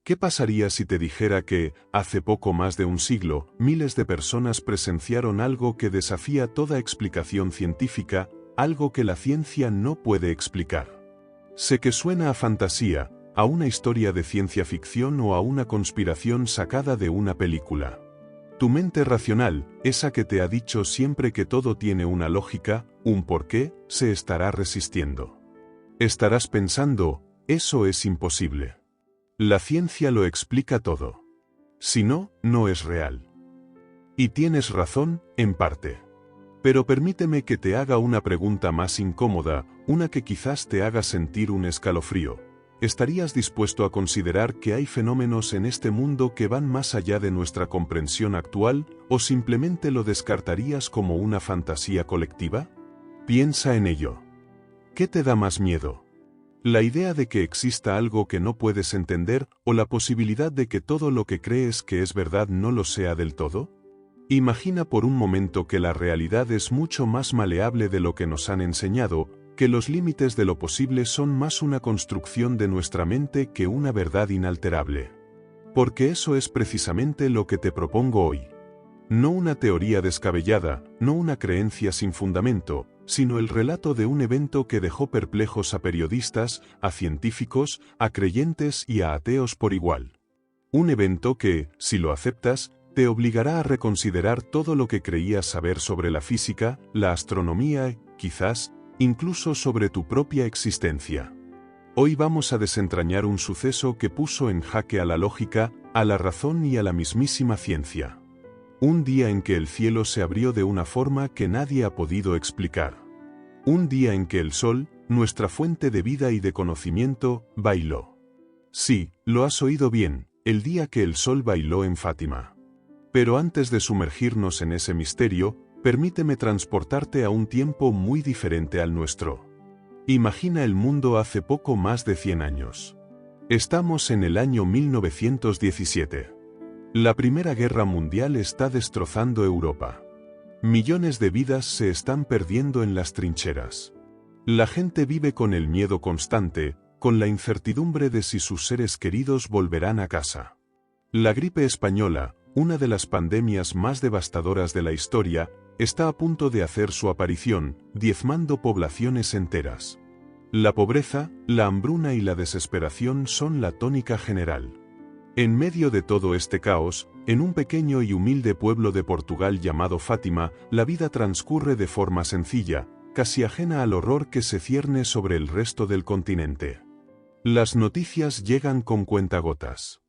¿Qué pasaría si te dijera que, hace poco más de un siglo, miles de personas presenciaron algo que desafía toda explicación científica, algo que la ciencia no puede explicar? Sé que suena a fantasía, a una historia de ciencia ficción o a una conspiración sacada de una película. Tu mente racional, esa que te ha dicho siempre que todo tiene una lógica, un porqué, se estará resistiendo. Estarás pensando, eso es imposible. La ciencia lo explica todo. Si no, no es real. Y tienes razón, en parte. Pero permíteme que te haga una pregunta más incómoda, una que quizás te haga sentir un escalofrío. ¿Estarías dispuesto a considerar que hay fenómenos en este mundo que van más allá de nuestra comprensión actual, o simplemente lo descartarías como una fantasía colectiva? Piensa en ello. ¿Qué te da más miedo? ¿La idea de que exista algo que no puedes entender, o la posibilidad de que todo lo que crees que es verdad no lo sea del todo? Imagina por un momento que la realidad es mucho más maleable de lo que nos han enseñado, que los límites de lo posible son más una construcción de nuestra mente que una verdad inalterable. Porque eso es precisamente lo que te propongo hoy. No una teoría descabellada, no una creencia sin fundamento, sino el relato de un evento que dejó perplejos a periodistas, a científicos, a creyentes y a ateos por igual. Un evento que, si lo aceptas, te obligará a reconsiderar todo lo que creías saber sobre la física, la astronomía, quizás, incluso sobre tu propia existencia. Hoy vamos a desentrañar un suceso que puso en jaque a la lógica, a la razón y a la mismísima ciencia. Un día en que el cielo se abrió de una forma que nadie ha podido explicar. Un día en que el sol, nuestra fuente de vida y de conocimiento, bailó. Sí, lo has oído bien, el día que el sol bailó en Fátima. Pero antes de sumergirnos en ese misterio, permíteme transportarte a un tiempo muy diferente al nuestro. Imagina el mundo hace poco más de 100 años. Estamos en el año 1917. La Primera Guerra Mundial está destrozando Europa. Millones de vidas se están perdiendo en las trincheras. La gente vive con el miedo constante, con la incertidumbre de si sus seres queridos volverán a casa. La gripe española, una de las pandemias más devastadoras de la historia, está a punto de hacer su aparición, diezmando poblaciones enteras. La pobreza, la hambruna y la desesperación son la tónica general. En medio de todo este caos, en un pequeño y humilde pueblo de Portugal llamado Fátima, la vida transcurre de forma sencilla, casi ajena al horror que se cierne sobre el resto del continente. Las noticias llegan con cuentagotas.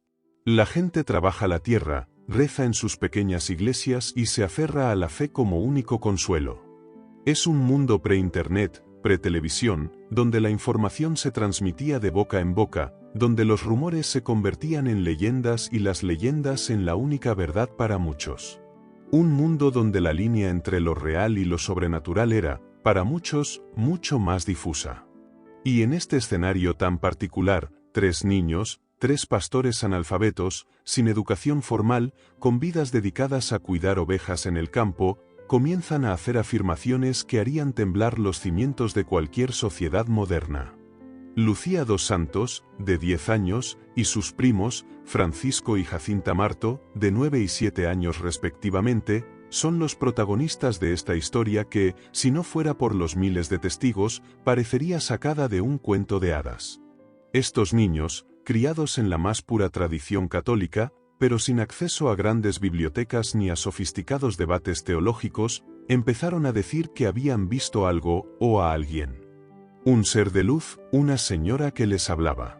La gente trabaja la tierra, reza en sus pequeñas iglesias y se aferra a la fe como único consuelo. Es un mundo pre-internet, pre-televisión, donde la información se transmitía de boca en boca, donde los rumores se convertían en leyendas y las leyendas en la única verdad para muchos. Un mundo donde la línea entre lo real y lo sobrenatural era, para muchos, mucho más difusa. Y en este escenario tan particular, 3 niños, 3 pastores analfabetos, sin educación formal, con vidas dedicadas a cuidar ovejas en el campo, comienzan a hacer afirmaciones que harían temblar los cimientos de cualquier sociedad moderna. Lucía dos Santos, de 10 años, y sus primos, Francisco y Jacinta Marto, de 9 y 7 años respectivamente, son los protagonistas de esta historia que, si no fuera por los miles de testigos, parecería sacada de un cuento de hadas. Estos niños, criados en la más pura tradición católica, pero sin acceso a grandes bibliotecas ni a sofisticados debates teológicos, empezaron a decir que habían visto algo, o a alguien. Un ser de luz, una señora que les hablaba.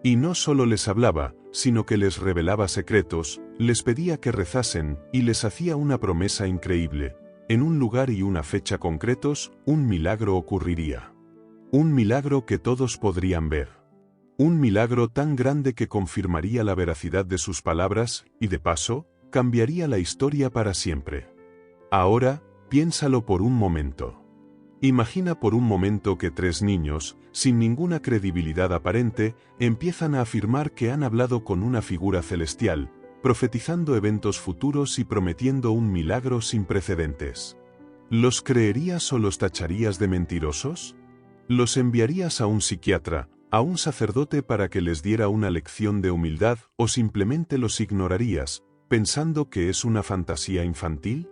Y no solo les hablaba, sino que les revelaba secretos, les pedía que rezasen, y les hacía una promesa increíble. En un lugar y una fecha concretos, un milagro ocurriría. Un milagro que todos podrían ver. Un milagro tan grande que confirmaría la veracidad de sus palabras, y de paso, cambiaría la historia para siempre. Ahora, piénsalo por un momento. Imagina por un momento que 3 niños, sin ninguna credibilidad aparente, empiezan a afirmar que han hablado con una figura celestial, profetizando eventos futuros y prometiendo un milagro sin precedentes. ¿Los creerías o los tacharías de mentirosos? ¿Los enviarías a un psiquiatra, ¿A un sacerdote para que les diera una lección de humildad o simplemente los ignorarías, pensando que es una fantasía infantil?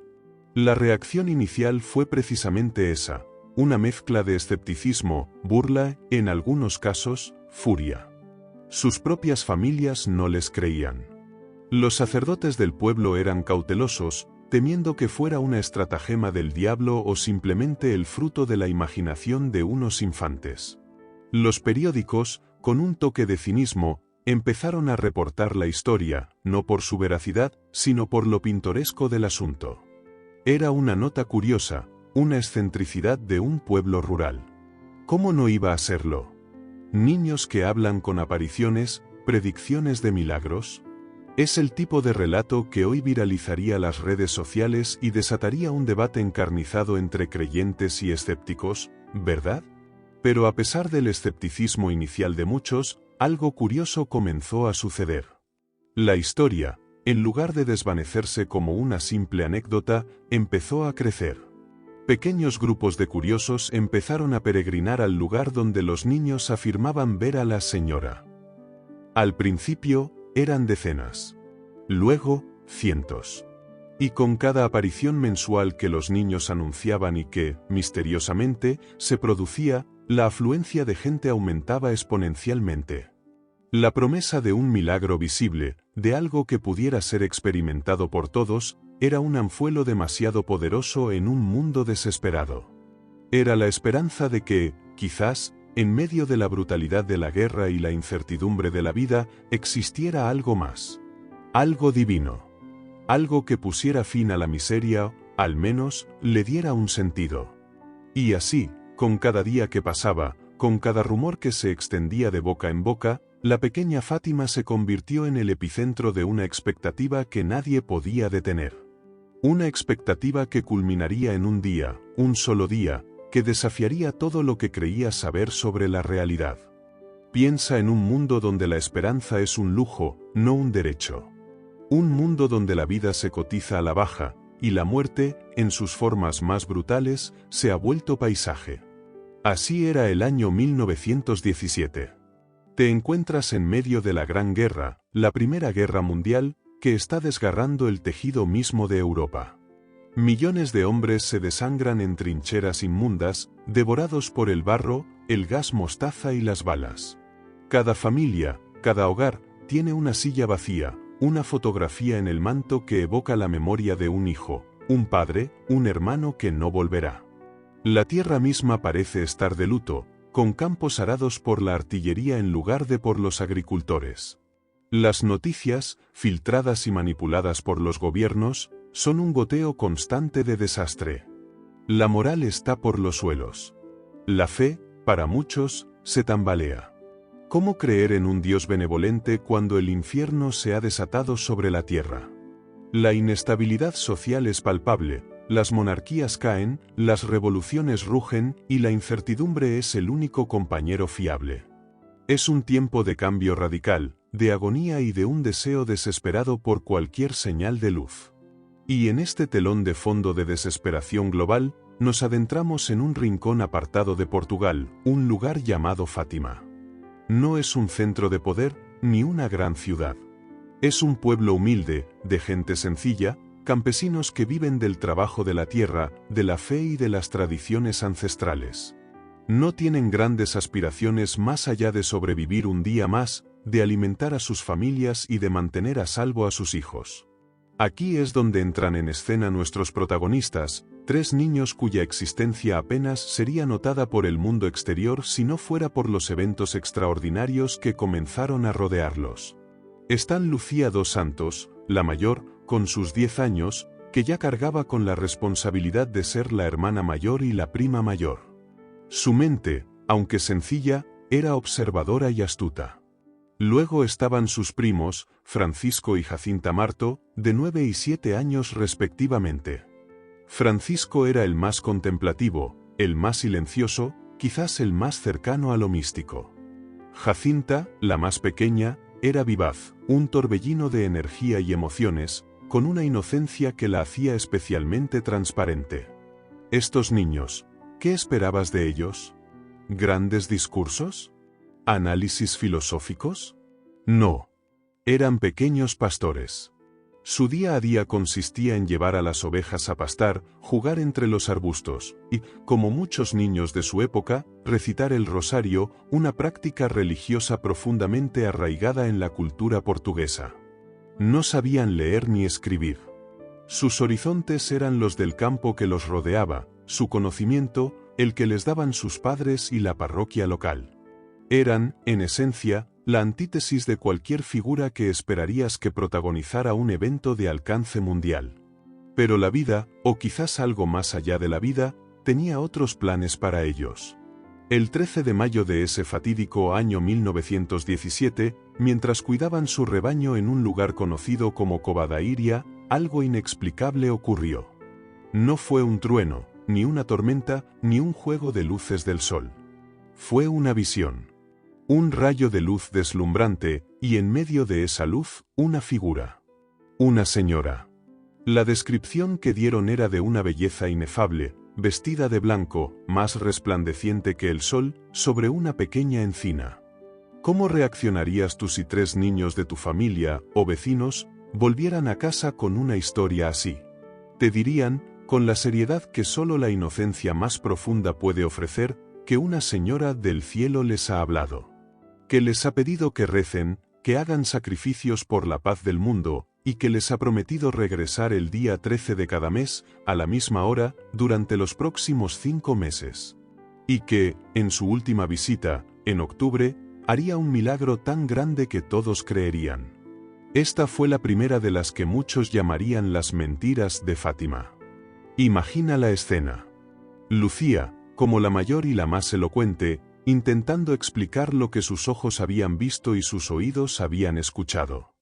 La reacción inicial fue precisamente esa, una mezcla de escepticismo, burla, en algunos casos, furia. Sus propias familias no les creían. Los sacerdotes del pueblo eran cautelosos, temiendo que fuera una estratagema del diablo o simplemente el fruto de la imaginación de unos infantes. Los periódicos, con un toque de cinismo, empezaron a reportar la historia, no por su veracidad, sino por lo pintoresco del asunto. Era una nota curiosa, una excentricidad de un pueblo rural. ¿Cómo no iba a serlo? Niños que hablan con apariciones, predicciones de milagros. Es el tipo de relato que hoy viralizaría las redes sociales y desataría un debate encarnizado entre creyentes y escépticos, ¿verdad? Pero a pesar del escepticismo inicial de muchos, algo curioso comenzó a suceder. La historia, en lugar de desvanecerse como una simple anécdota, empezó a crecer. Pequeños grupos de curiosos empezaron a peregrinar al lugar donde los niños afirmaban ver a la señora. Al principio, eran decenas. Luego, cientos. Y con cada aparición mensual que los niños anunciaban y que, misteriosamente, se producía, la afluencia de gente aumentaba exponencialmente. La promesa de un milagro visible, de algo que pudiera ser experimentado por todos, era un anzuelo demasiado poderoso en un mundo desesperado. Era la esperanza de que, quizás, en medio de la brutalidad de la guerra y la incertidumbre de la vida, existiera algo más. Algo divino. Algo que pusiera fin a la miseria, al menos, le diera un sentido. Y así, con cada día que pasaba, con cada rumor que se extendía de boca en boca, la pequeña Fátima se convirtió en el epicentro de una expectativa que nadie podía detener. Una expectativa que culminaría en un día, un solo día, que desafiaría todo lo que creía saber sobre la realidad. Piensa en un mundo donde la esperanza es un lujo, no un derecho. Un mundo donde la vida se cotiza a la baja, y la muerte, en sus formas más brutales, se ha vuelto paisaje. Así era el año 1917. Te encuentras en medio de la Gran Guerra, la Primera Guerra Mundial, que está desgarrando el tejido mismo de Europa. Millones de hombres se desangran en trincheras inmundas, devorados por el barro, el gas mostaza y las balas. Cada familia, cada hogar, tiene una silla vacía, una fotografía en el manto que evoca la memoria de un hijo, un padre, un hermano que no volverá. La tierra misma parece estar de luto, con campos arados por la artillería en lugar de por los agricultores. Las noticias, filtradas y manipuladas por los gobiernos, son un goteo constante de desastre. La moral está por los suelos. La fe, para muchos, se tambalea. ¿Cómo creer en un Dios benevolente cuando el infierno se ha desatado sobre la tierra? La inestabilidad social es palpable, las monarquías caen, las revoluciones rugen y la incertidumbre es el único compañero fiable. Es un tiempo de cambio radical, de agonía y de un deseo desesperado por cualquier señal de luz. Y en este telón de fondo de desesperación global, nos adentramos en un rincón apartado de Portugal, un lugar llamado Fátima. No es un centro de poder, ni una gran ciudad. Es un pueblo humilde, de gente sencilla, campesinos que viven del trabajo de la tierra, de la fe y de las tradiciones ancestrales. No tienen grandes aspiraciones más allá de sobrevivir un día más, de alimentar a sus familias y de mantener a salvo a sus hijos. Aquí es donde entran en escena nuestros protagonistas, tres niños cuya existencia apenas sería notada por el mundo exterior si no fuera por los eventos extraordinarios que comenzaron a rodearlos. Están Lucía dos Santos, la mayor, con sus 10 años, que ya cargaba con la responsabilidad de ser la hermana mayor y la prima mayor. Su mente, aunque sencilla, era observadora y astuta. Luego estaban sus primos, Francisco y Jacinta Marto, de 9 y 7 años respectivamente. Francisco era el más contemplativo, el más silencioso, quizás el más cercano a lo místico. Jacinta, la más pequeña, era vivaz, un torbellino de energía y emociones, con una inocencia que la hacía especialmente transparente. Estos niños, ¿qué esperabas de ellos? ¿Grandes discursos? ¿Análisis filosóficos? No. Eran pequeños pastores. Su día a día consistía en llevar a las ovejas a pastar, jugar entre los arbustos, y, como muchos niños de su época, recitar el rosario, una práctica religiosa profundamente arraigada en la cultura portuguesa. No sabían leer ni escribir. Sus horizontes eran los del campo que los rodeaba, su conocimiento, el que les daban sus padres y la parroquia local. Eran, en esencia, la antítesis de cualquier figura que esperarías que protagonizara un evento de alcance mundial. Pero la vida, o quizás algo más allá de la vida, tenía otros planes para ellos. El 13 de mayo de ese fatídico año 1917, mientras cuidaban su rebaño en un lugar conocido como Covadairia, algo inexplicable ocurrió. No fue un trueno, ni una tormenta, ni un juego de luces del sol. Fue una visión. Un rayo de luz deslumbrante, y en medio de esa luz, una figura. Una señora. La descripción que dieron era de una belleza inefable, vestida de blanco, más resplandeciente que el sol, sobre una pequeña encina. ¿Cómo reaccionarías tú si 3 niños de tu familia, o vecinos, volvieran a casa con una historia así? Te dirían, con la seriedad que solo la inocencia más profunda puede ofrecer, que una señora del cielo les ha hablado. Que les ha pedido que recen, que hagan sacrificios por la paz del mundo, y que les ha prometido regresar el día 13 de cada mes, a la misma hora, durante los próximos 5 meses. Y que, en su última visita, en octubre, haría un milagro tan grande que todos creerían. Esta fue la primera de las que muchos llamarían las mentiras de Fátima. Imagina la escena. Lucía, como la mayor y la más elocuente, intentando explicar lo que sus ojos habían visto y sus oídos habían escuchado.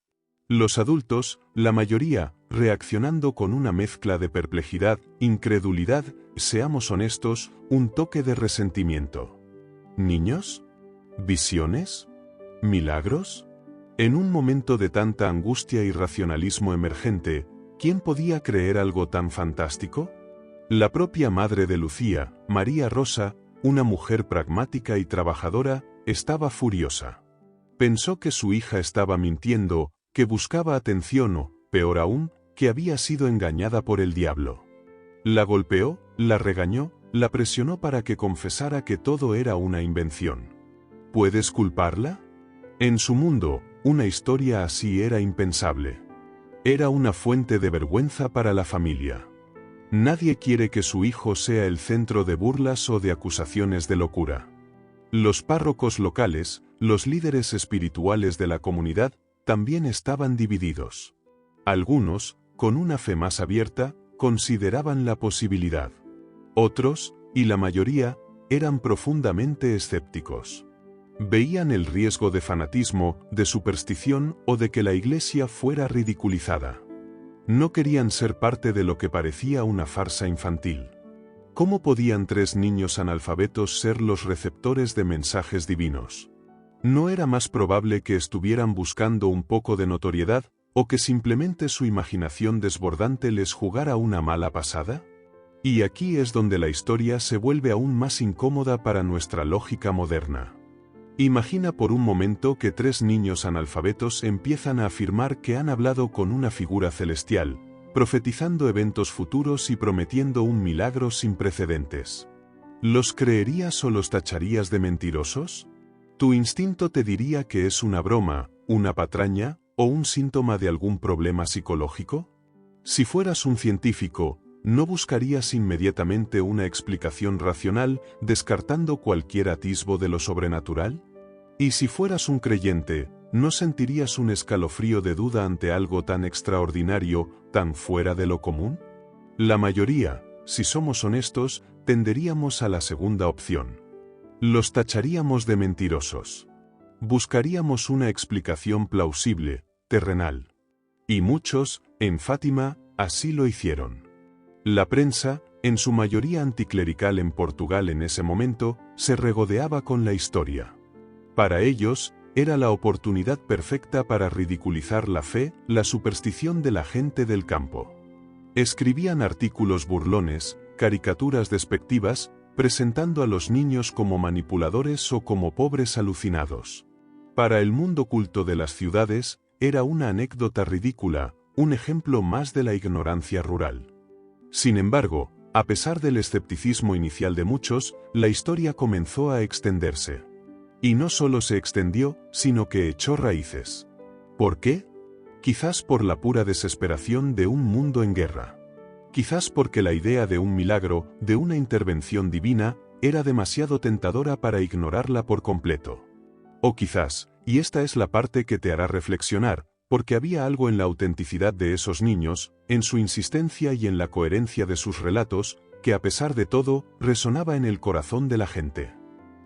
Los adultos, la mayoría, reaccionando con una mezcla de perplejidad, incredulidad, seamos honestos, un toque de resentimiento. ¿Niños? ¿Visiones? ¿Milagros? En un momento de tanta angustia y racionalismo emergente, ¿quién podía creer algo tan fantástico? La propia madre de Lucía, María Rosa, una mujer pragmática y trabajadora, estaba furiosa. Pensó que su hija estaba mintiendo, que buscaba atención o, peor aún, que había sido engañada por el diablo. La golpeó, la regañó, la presionó para que confesara que todo era una invención. ¿Puedes culparla? En su mundo, una historia así era impensable. Era una fuente de vergüenza para la familia. Nadie quiere que su hijo sea el centro de burlas o de acusaciones de locura. Los párrocos locales, los líderes espirituales de la comunidad, también estaban divididos. Algunos, con una fe más abierta, consideraban la posibilidad. Otros, y la mayoría, eran profundamente escépticos. Veían el riesgo de fanatismo, de superstición o de que la Iglesia fuera ridiculizada. No querían ser parte de lo que parecía una farsa infantil. ¿Cómo podían 3 niños analfabetos ser los receptores de mensajes divinos? ¿No era más probable que estuvieran buscando un poco de notoriedad, o que simplemente su imaginación desbordante les jugara una mala pasada? Y aquí es donde la historia se vuelve aún más incómoda para nuestra lógica moderna. Imagina por un momento que 3 niños analfabetos empiezan a afirmar que han hablado con una figura celestial, profetizando eventos futuros y prometiendo un milagro sin precedentes. ¿Los creerías o los tacharías de mentirosos? Tu instinto te diría que es una broma, una patraña, o un síntoma de algún problema psicológico. Si fueras un científico, ¿no buscarías inmediatamente una explicación racional, descartando cualquier atisbo de lo sobrenatural? Y si fueras un creyente, ¿no sentirías un escalofrío de duda ante algo tan extraordinario, tan fuera de lo común? La mayoría, si somos honestos, tenderíamos a la segunda opción. Los tacharíamos de mentirosos. Buscaríamos una explicación plausible, terrenal. Y muchos, en Fátima, así lo hicieron. La prensa, en su mayoría anticlerical en Portugal en ese momento, se regodeaba con la historia. Para ellos, era la oportunidad perfecta para ridiculizar la fe, la superstición de la gente del campo. Escribían artículos burlones, caricaturas despectivas, presentando a los niños como manipuladores o como pobres alucinados. Para el mundo culto de las ciudades, era una anécdota ridícula, un ejemplo más de la ignorancia rural. Sin embargo, a pesar del escepticismo inicial de muchos, la historia comenzó a extenderse. Y no solo se extendió, sino que echó raíces. ¿Por qué? Quizás por la pura desesperación de un mundo en guerra. Quizás porque la idea de un milagro, de una intervención divina, era demasiado tentadora para ignorarla por completo. O quizás, y esta es la parte que te hará reflexionar, porque había algo en la autenticidad de esos niños, en su insistencia y en la coherencia de sus relatos, que a pesar de todo, resonaba en el corazón de la gente.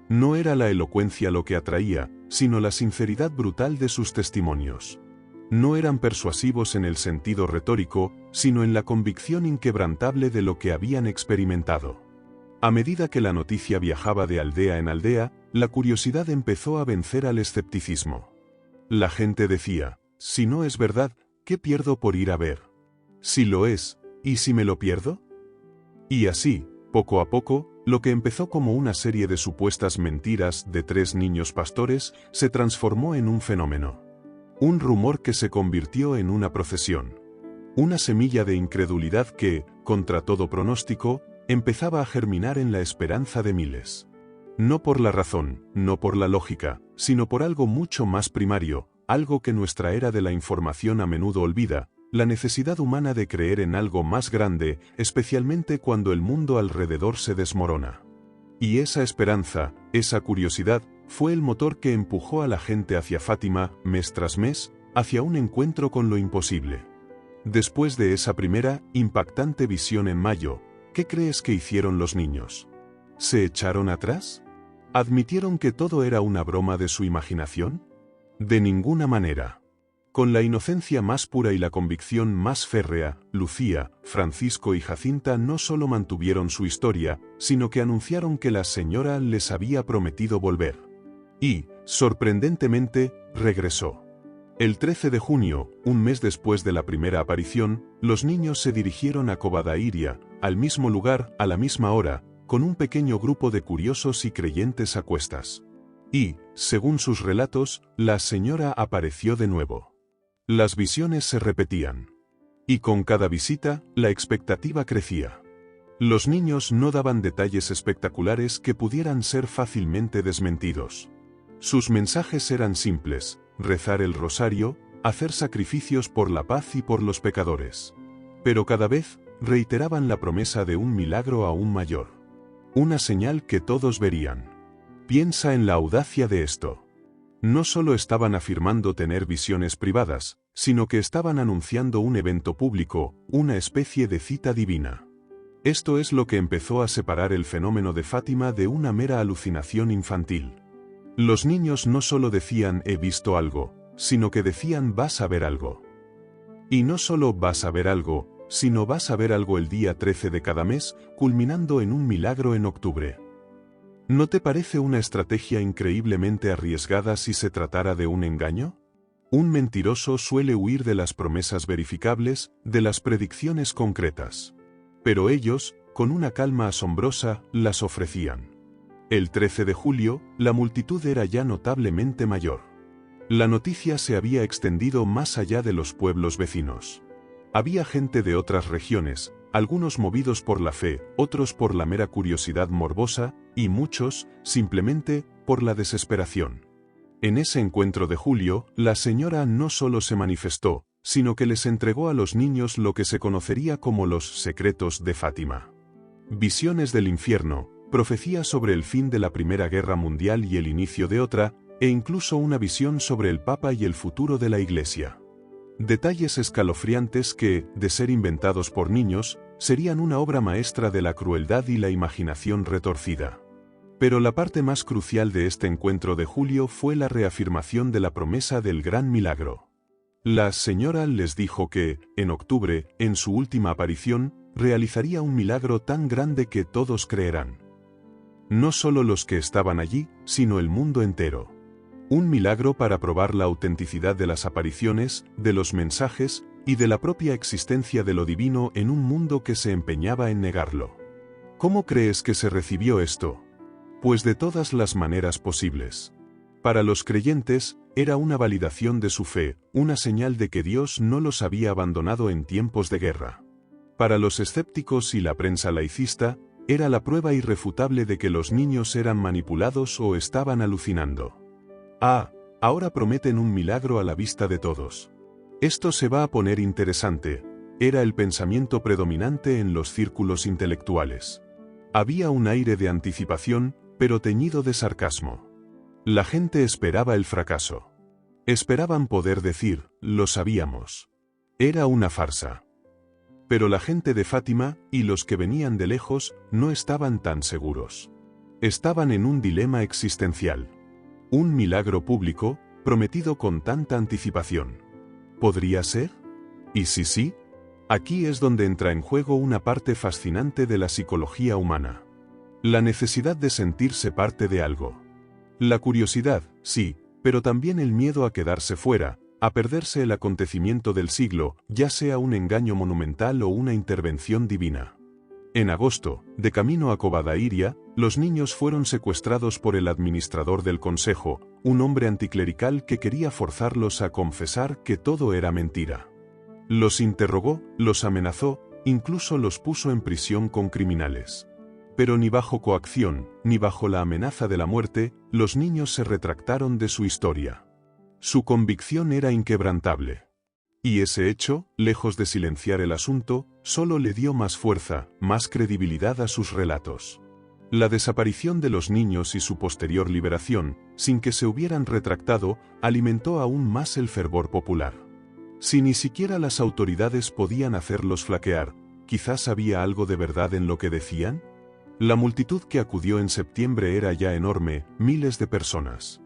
No era la elocuencia lo que atraía, sino la sinceridad brutal de sus testimonios. No eran persuasivos en el sentido retórico, sino en la convicción inquebrantable de lo que habían experimentado. A medida que la noticia viajaba de aldea en aldea, la curiosidad empezó a vencer al escepticismo. La gente decía, si no es verdad, ¿qué pierdo por ir a ver? Si lo es, ¿y si me lo pierdo? Y así, poco a poco, lo que empezó como una serie de supuestas mentiras de 3 niños pastores, se transformó en un fenómeno. Un rumor que se convirtió en una procesión. Una semilla de incredulidad que, contra todo pronóstico, empezaba a germinar en la esperanza de miles. No por la razón, no por la lógica, sino por algo mucho más primario, algo que nuestra era de la información a menudo olvida, la necesidad humana de creer en algo más grande, especialmente cuando el mundo alrededor se desmorona. Y esa esperanza, esa curiosidad, fue el motor que empujó a la gente hacia Fátima, mes tras mes, hacia un encuentro con lo imposible. Después de esa primera, impactante visión en mayo, ¿qué crees que hicieron los niños? ¿Se echaron atrás? ¿Admitieron que todo era una broma de su imaginación? De ninguna manera. Con la inocencia más pura y la convicción más férrea, Lucía, Francisco y Jacinta no solo mantuvieron su historia, sino que anunciaron que la señora les había prometido volver. Y, sorprendentemente, regresó. El 13 de junio, un mes después de la primera aparición, los niños se dirigieron a Covadairia, al mismo lugar, a la misma hora, con un pequeño grupo de curiosos y creyentes a cuestas. Y, según sus relatos, la señora apareció de nuevo. Las visiones se repetían. Y con cada visita, la expectativa crecía. Los niños no daban detalles espectaculares que pudieran ser fácilmente desmentidos. Sus mensajes eran simples: rezar el rosario, hacer sacrificios por la paz y por los pecadores. Pero cada vez, reiteraban la promesa de un milagro aún mayor. Una señal que todos verían. Piensa en la audacia de esto. No solo estaban afirmando tener visiones privadas, sino que estaban anunciando un evento público, una especie de cita divina. Esto es lo que empezó a separar el fenómeno de Fátima de una mera alucinación infantil. Los niños no solo decían he visto algo, sino que decían vas a ver algo. Y no solo vas a ver algo, sino vas a ver algo el día 13 de cada mes, culminando en un milagro en octubre. ¿No te parece una estrategia increíblemente arriesgada si se tratara de un engaño? Un mentiroso suele huir de las promesas verificables, de las predicciones concretas. Pero ellos, con una calma asombrosa, las ofrecían. El 13 de julio, la multitud era ya notablemente mayor. La noticia se había extendido más allá de los pueblos vecinos. Había gente de otras regiones, algunos movidos por la fe, otros por la mera curiosidad morbosa, y muchos, simplemente, por la desesperación. En ese encuentro de julio, la señora no solo se manifestó, sino que les entregó a los niños lo que se conocería como los secretos de Fátima. Visiones del infierno, profecías sobre el fin de la Primera Guerra Mundial y el inicio de otra, e incluso una visión sobre el Papa y el futuro de la Iglesia. Detalles escalofriantes que, de ser inventados por niños, serían una obra maestra de la crueldad y la imaginación retorcida. Pero la parte más crucial de este encuentro de julio fue la reafirmación de la promesa del gran milagro. La señora les dijo que, en octubre, en su última aparición, realizaría un milagro tan grande que todos creerán. No solo los que estaban allí, sino el mundo entero. Un milagro para probar la autenticidad de las apariciones, de los mensajes, y de la propia existencia de lo divino en un mundo que se empeñaba en negarlo. ¿Cómo crees que se recibió esto? Pues de todas las maneras posibles. Para los creyentes, era una validación de su fe, una señal de que Dios no los había abandonado en tiempos de guerra. Para los escépticos y la prensa laicista, era la prueba irrefutable de que los niños eran manipulados o estaban alucinando. Ahora prometen un milagro a la vista de todos. Esto se va a poner interesante, era el pensamiento predominante en los círculos intelectuales. Había un aire de anticipación, pero teñido de sarcasmo. La gente esperaba el fracaso. Esperaban poder decir, lo sabíamos. Era una farsa. Pero la gente de Fátima, y los que venían de lejos, no estaban tan seguros. Estaban en un dilema existencial. Un milagro público, prometido con tanta anticipación. ¿Podría ser? ¿Y si sí? Aquí es donde entra en juego una parte fascinante de la psicología humana. La necesidad de sentirse parte de algo. La curiosidad, sí, pero también el miedo a quedarse fuera, a perderse el acontecimiento del siglo, ya sea un engaño monumental o una intervención divina. En agosto, de camino a Covadairia, los niños fueron secuestrados por el administrador del consejo, un hombre anticlerical que quería forzarlos a confesar que todo era mentira. Los interrogó, los amenazó, incluso los puso en prisión con criminales. Pero ni bajo coacción, ni bajo la amenaza de la muerte, los niños se retractaron de su historia. Su convicción era inquebrantable. Y ese hecho, lejos de silenciar el asunto, solo le dio más fuerza, más credibilidad a sus relatos. La desaparición de los niños y su posterior liberación, sin que se hubieran retractado, alimentó aún más el fervor popular. Si ni siquiera las autoridades podían hacerlos flaquear, ¿quizás había algo de verdad en lo que decían? La multitud que acudió en septiembre era ya enorme, miles de personas.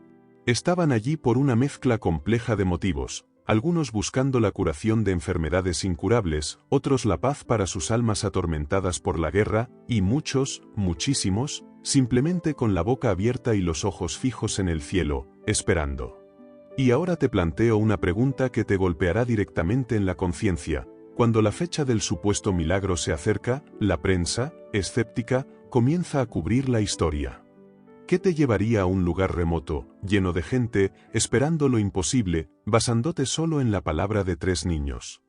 Estaban allí por una mezcla compleja de motivos, algunos buscando la curación de enfermedades incurables, otros la paz para sus almas atormentadas por la guerra, y muchos, muchísimos, simplemente con la boca abierta y los ojos fijos en el cielo, esperando. Y ahora te planteo una pregunta que te golpeará directamente en la conciencia. Cuando la fecha del supuesto milagro se acerca, la prensa, escéptica, comienza a cubrir la historia. ¿Qué te llevaría a un lugar remoto, lleno de gente, esperando lo imposible, basándote solo en la palabra de 3 niños?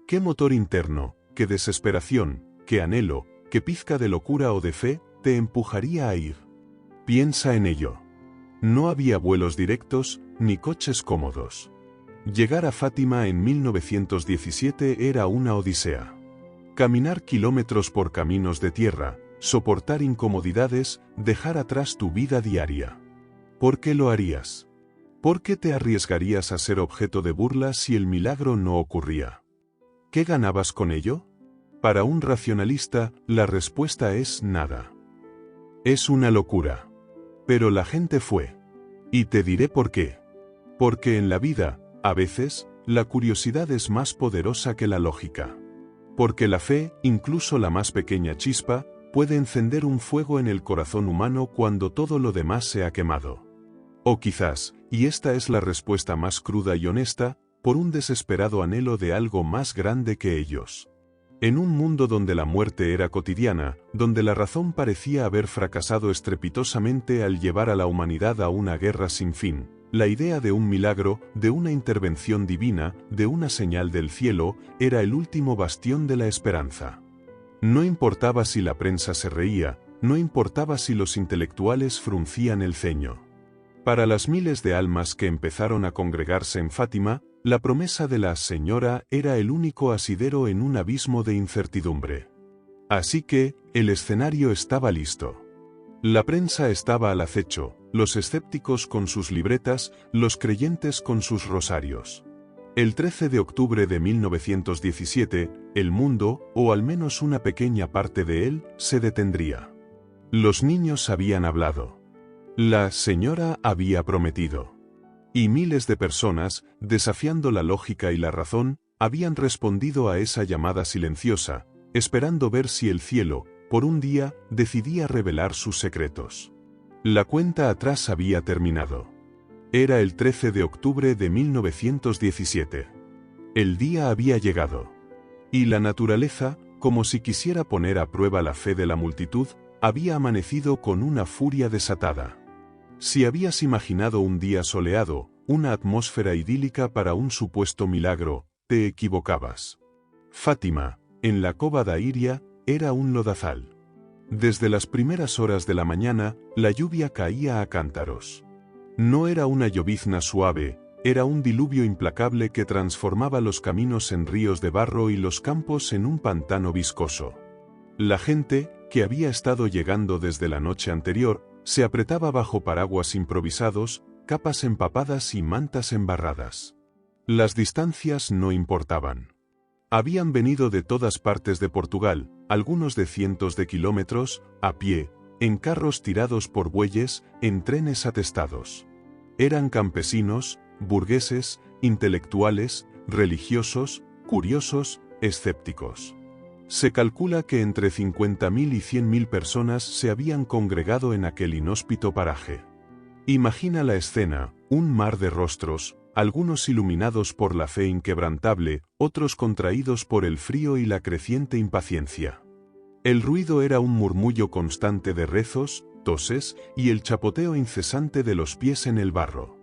¿Qué motor interno, qué desesperación, qué anhelo, qué pizca de locura o de fe, te empujaría a ir? Piensa en ello. No había vuelos directos, ni coches cómodos. Llegar a Fátima en 1917 era una odisea. Caminar kilómetros por caminos de tierra, soportar incomodidades, dejar atrás tu vida diaria. ¿Por qué lo harías? ¿Por qué te arriesgarías a ser objeto de burla si el milagro no ocurría? ¿Qué ganabas con ello? Para un racionalista, la respuesta es nada. Es una locura. Pero la gente fue. Y te diré por qué. Porque en la vida, a veces, la curiosidad es más poderosa que la lógica. Porque la fe, incluso la más pequeña chispa, puede encender un fuego en el corazón humano cuando todo lo demás se ha quemado. O quizás, y esta es la respuesta más cruda y honesta, por un desesperado anhelo de algo más grande que ellos. En un mundo donde la muerte era cotidiana, donde la razón parecía haber fracasado estrepitosamente al llevar a la humanidad a una guerra sin fin, la idea de un milagro, de una intervención divina, de una señal del cielo, era el último bastión de la esperanza. No importaba si la prensa se reía, no importaba si los intelectuales fruncían el ceño. Para las miles de almas que empezaron a congregarse en Fátima, la promesa de la Señora era el único asidero en un abismo de incertidumbre. Así que, el escenario estaba listo. La prensa estaba al acecho, los escépticos con sus libretas, los creyentes con sus rosarios. El 13 de octubre de 1917, el mundo, o al menos una pequeña parte de él, se detendría. Los niños habían hablado. La Señora había prometido. Y miles de personas, desafiando la lógica y la razón, habían respondido a esa llamada silenciosa, esperando ver si el cielo, por un día, decidía revelar sus secretos. La cuenta atrás había terminado. Era el 13 de octubre de 1917. El día había llegado. Y la naturaleza, como si quisiera poner a prueba la fe de la multitud, había amanecido con una furia desatada. Si habías imaginado un día soleado, una atmósfera idílica para un supuesto milagro, te equivocabas. Fátima, en la cova de Iria, era un lodazal. Desde las primeras horas de la mañana, la lluvia caía a cántaros. No era una llovizna suave, era un diluvio implacable que transformaba los caminos en ríos de barro y los campos en un pantano viscoso. La gente, que había estado llegando desde la noche anterior, se apretaba bajo paraguas improvisados, capas empapadas y mantas embarradas. Las distancias no importaban. Habían venido de todas partes de Portugal, algunos de cientos de kilómetros, a pie, en carros tirados por bueyes, en trenes atestados. Eran campesinos, burgueses, intelectuales, religiosos, curiosos, escépticos. Se calcula que entre 50.000 y 100.000 personas se habían congregado en aquel inhóspito paraje. Imagina la escena, un mar de rostros, algunos iluminados por la fe inquebrantable, otros contraídos por el frío y la creciente impaciencia. El ruido era un murmullo constante de rezos, toses y el chapoteo incesante de los pies en el barro.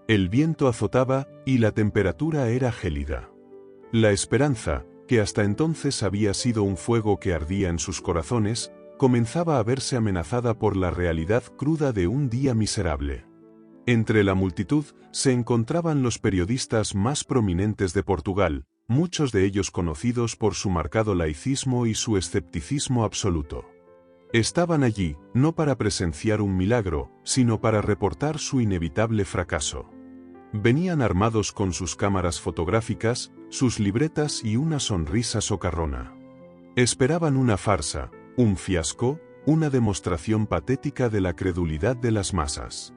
El viento azotaba y la temperatura era gélida. La esperanza, que hasta entonces había sido un fuego que ardía en sus corazones, comenzaba a verse amenazada por la realidad cruda de un día miserable. Entre la multitud se encontraban los periodistas más prominentes de Portugal, muchos de ellos conocidos por su marcado laicismo y su escepticismo absoluto. Estaban allí, no para presenciar un milagro, sino para reportar su inevitable fracaso. Venían armados con sus cámaras fotográficas, sus libretas y una sonrisa socarrona. Esperaban una farsa, un fiasco, una demostración patética de la credulidad de las masas.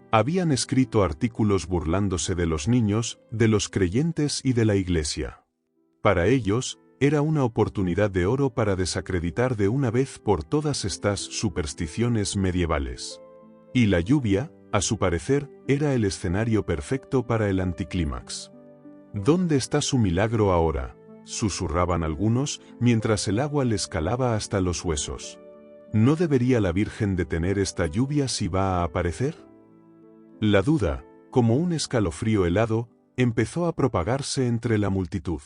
Habían escrito artículos burlándose de los niños, de los creyentes y de la Iglesia. Para ellos, era una oportunidad de oro para desacreditar de una vez por todas estas supersticiones medievales. Y la lluvia, a su parecer, era el escenario perfecto para el anticlímax. ¿Dónde está su milagro ahora?, susurraban algunos, mientras el agua les calaba hasta los huesos. ¿No debería la Virgen detener esta lluvia si va a aparecer? La duda, como un escalofrío helado, empezó a propagarse entre la multitud.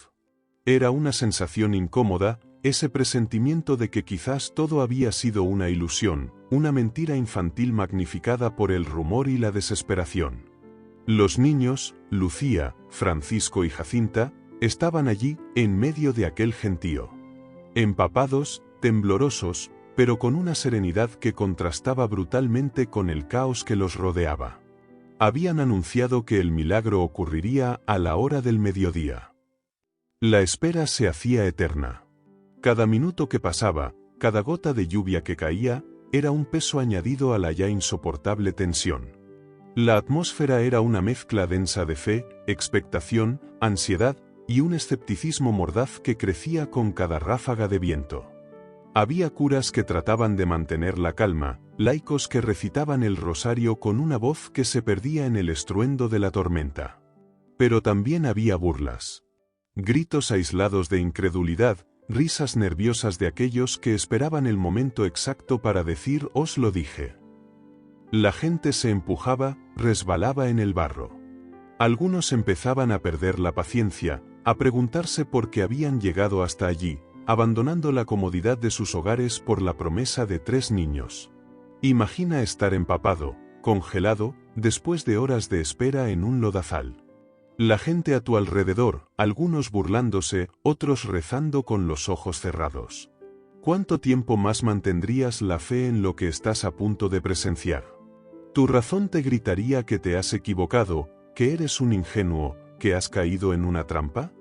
Era una sensación incómoda, ese presentimiento de que quizás todo había sido una ilusión, una mentira infantil magnificada por el rumor y la desesperación. Los niños, Lucía, Francisco y Jacinta, estaban allí, en medio de aquel gentío. Empapados, temblorosos, pero con una serenidad que contrastaba brutalmente con el caos que los rodeaba. Habían anunciado que el milagro ocurriría a la hora del mediodía. La espera se hacía eterna. Cada minuto que pasaba, cada gota de lluvia que caía, era un peso añadido a la ya insoportable tensión. La atmósfera era una mezcla densa de fe, expectación, ansiedad y un escepticismo mordaz que crecía con cada ráfaga de viento. Había curas que trataban de mantener la calma, laicos que recitaban el rosario con una voz que se perdía en el estruendo de la tormenta. Pero también había burlas. Gritos aislados de incredulidad, risas nerviosas de aquellos que esperaban el momento exacto para decir «os lo dije». La gente se empujaba, resbalaba en el barro. Algunos empezaban a perder la paciencia, a preguntarse por qué habían llegado hasta allí, abandonando la comodidad de sus hogares por la promesa de 3 niños. Imagina estar empapado, congelado, después de horas de espera en un lodazal. La gente a tu alrededor, algunos burlándose, otros rezando con los ojos cerrados. ¿Cuánto tiempo más mantendrías la fe en lo que estás a punto de presenciar? Tu razón te gritaría que te has equivocado, que eres un ingenuo, que has caído en una trampa.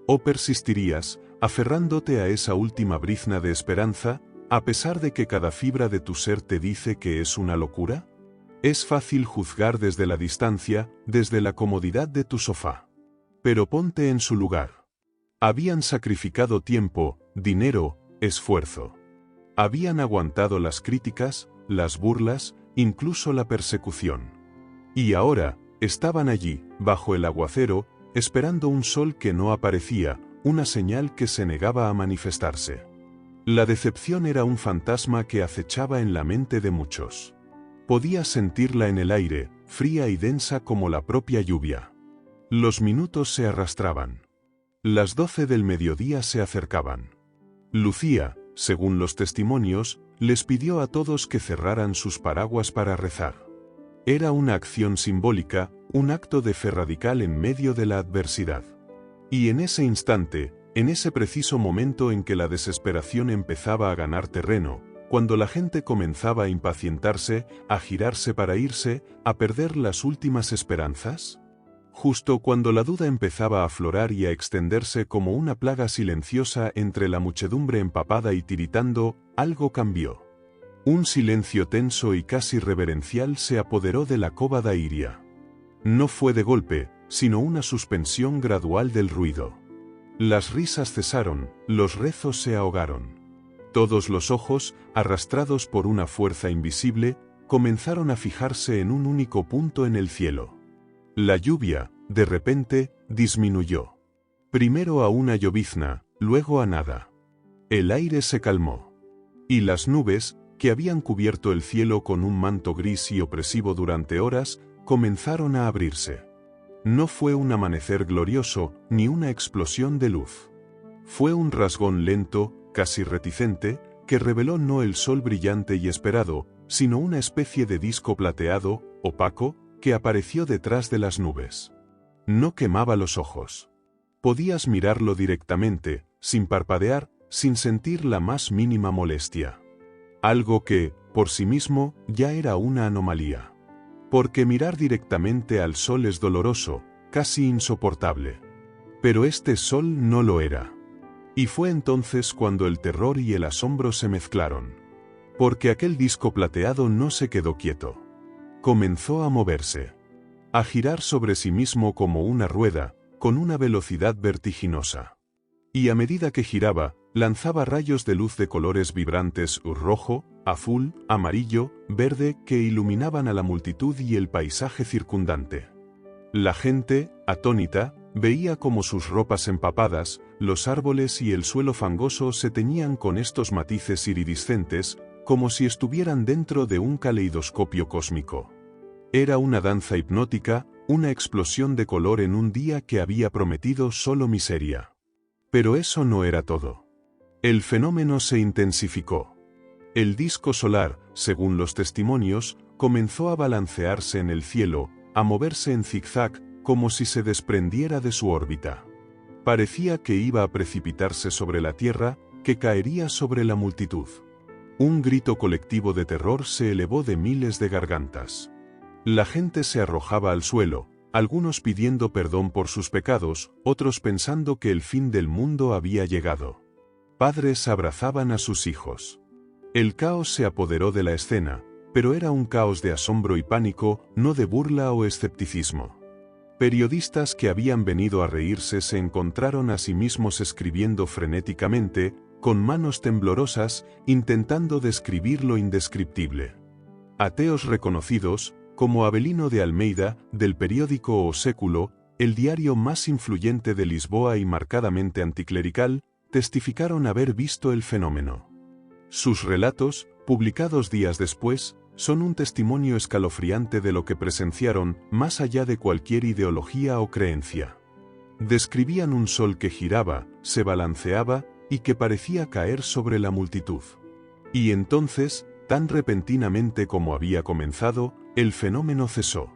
¿O persistirías, aferrándote a esa última brizna de esperanza, a pesar de que cada fibra de tu ser te dice que es una locura? Es fácil juzgar desde la distancia, desde la comodidad de tu sofá. Pero ponte en su lugar. Habían sacrificado tiempo, dinero, esfuerzo. Habían aguantado las críticas, las burlas, incluso la persecución. Y ahora, estaban allí, bajo el aguacero, esperando un sol que no aparecía, una señal que se negaba a manifestarse. La decepción era un fantasma que acechaba en la mente de muchos. Podías sentirla en el aire, fría y densa como la propia lluvia. Los minutos se arrastraban. Las 12 del mediodía se acercaban. Lucía, según los testimonios, les pidió a todos que cerraran sus paraguas para rezar. Era una acción simbólica, un acto de fe radical en medio de la adversidad. Y en ese instante, en ese preciso momento en que la desesperación empezaba a ganar terreno, cuando la gente comenzaba a impacientarse, a girarse para irse, a perder las últimas esperanzas, justo cuando la duda empezaba a aflorar y a extenderse como una plaga silenciosa entre la muchedumbre empapada y tiritando, algo cambió. Un silencio tenso y casi reverencial se apoderó de la cova Dairia. No fue de golpe, sino una suspensión gradual del ruido. Las risas cesaron, los rezos se ahogaron. Todos los ojos, arrastrados por una fuerza invisible, comenzaron a fijarse en un único punto en el cielo. La lluvia, de repente, disminuyó. Primero a una llovizna, luego a nada. El aire se calmó. Y las nubes, que habían cubierto el cielo con un manto gris y opresivo durante horas, comenzaron a abrirse. No fue un amanecer glorioso, ni una explosión de luz. Fue un rasgón lento, casi reticente, que reveló no el sol brillante y esperado, sino una especie de disco plateado, opaco, que apareció detrás de las nubes. No quemaba los ojos. Podías mirarlo directamente, sin parpadear, sin sentir la más mínima molestia. Algo que, por sí mismo, ya era una anomalía. Porque mirar directamente al sol es doloroso, casi insoportable. Pero este sol no lo era. Y fue entonces cuando el terror y el asombro se mezclaron. Porque aquel disco plateado no se quedó quieto. Comenzó a moverse. A girar sobre sí mismo como una rueda, con una velocidad vertiginosa. Y a medida que giraba, lanzaba rayos de luz de colores vibrantes rojo, azul, amarillo, verde que iluminaban a la multitud y el paisaje circundante. La gente, atónita, veía como sus ropas empapadas, los árboles y el suelo fangoso se teñían con estos matices iridiscentes, como si estuvieran dentro de un caleidoscopio cósmico. Era una danza hipnótica, una explosión de color en un día que había prometido solo miseria. Pero eso no era todo. El fenómeno se intensificó. El disco solar, según los testimonios, comenzó a balancearse en el cielo, a moverse en zigzag, como si se desprendiera de su órbita. Parecía que iba a precipitarse sobre la tierra, que caería sobre la multitud. Un grito colectivo de terror se elevó de miles de gargantas. La gente se arrojaba al suelo, algunos pidiendo perdón por sus pecados, otros pensando que el fin del mundo había llegado. Padres abrazaban a sus hijos. El caos se apoderó de la escena, pero era un caos de asombro y pánico, no de burla o escepticismo. Periodistas que habían venido a reírse se encontraron a sí mismos escribiendo frenéticamente, con manos temblorosas, intentando describir lo indescriptible. Ateos reconocidos, como Avelino de Almeida, del periódico O Século, el diario más influyente de Lisboa y marcadamente anticlerical, testificaron haber visto el fenómeno. Sus relatos, publicados días después, son un testimonio escalofriante de lo que presenciaron, más allá de cualquier ideología o creencia. Describían un sol que giraba, se balanceaba, y que parecía caer sobre la multitud. Y entonces, tan repentinamente como había comenzado, el fenómeno cesó.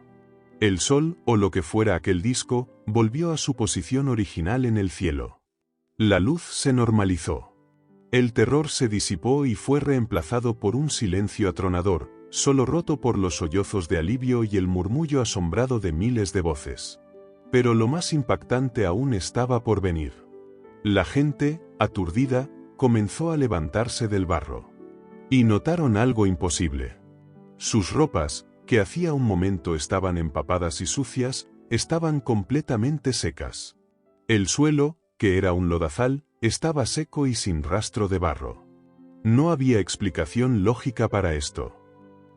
El sol, o lo que fuera aquel disco, volvió a su posición original en el cielo. La luz se normalizó. El terror se disipó y fue reemplazado por un silencio atronador, solo roto por los sollozos de alivio y el murmullo asombrado de miles de voces. Pero lo más impactante aún estaba por venir. La gente, aturdida, comenzó a levantarse del barro. Y notaron algo imposible. Sus ropas, que hacía un momento estaban empapadas y sucias, estaban completamente secas. El suelo, que era un lodazal, estaba seco y sin rastro de barro. No había explicación lógica para esto.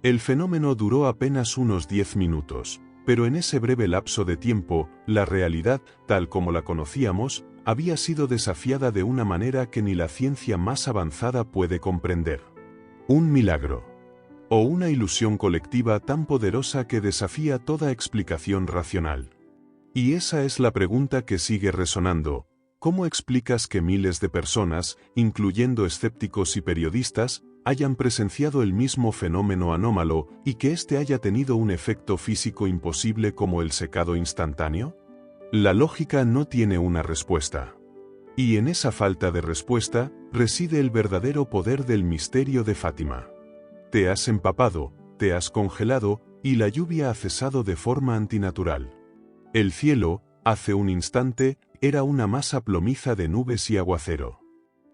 El fenómeno duró apenas unos 10 minutos, pero en ese breve lapso de tiempo, la realidad, tal como la conocíamos, había sido desafiada de una manera que ni la ciencia más avanzada puede comprender. Un milagro. O una ilusión colectiva tan poderosa que desafía toda explicación racional. Y esa es la pregunta que sigue resonando. ¿Cómo explicas que miles de personas, incluyendo escépticos y periodistas, hayan presenciado el mismo fenómeno anómalo y que éste haya tenido un efecto físico imposible como el secado instantáneo? La lógica no tiene una respuesta. Y en esa falta de respuesta reside el verdadero poder del misterio de Fátima. Te has empapado, te has congelado, y la lluvia ha cesado de forma antinatural. El cielo, hace un instante, era una masa plomiza de nubes y aguacero.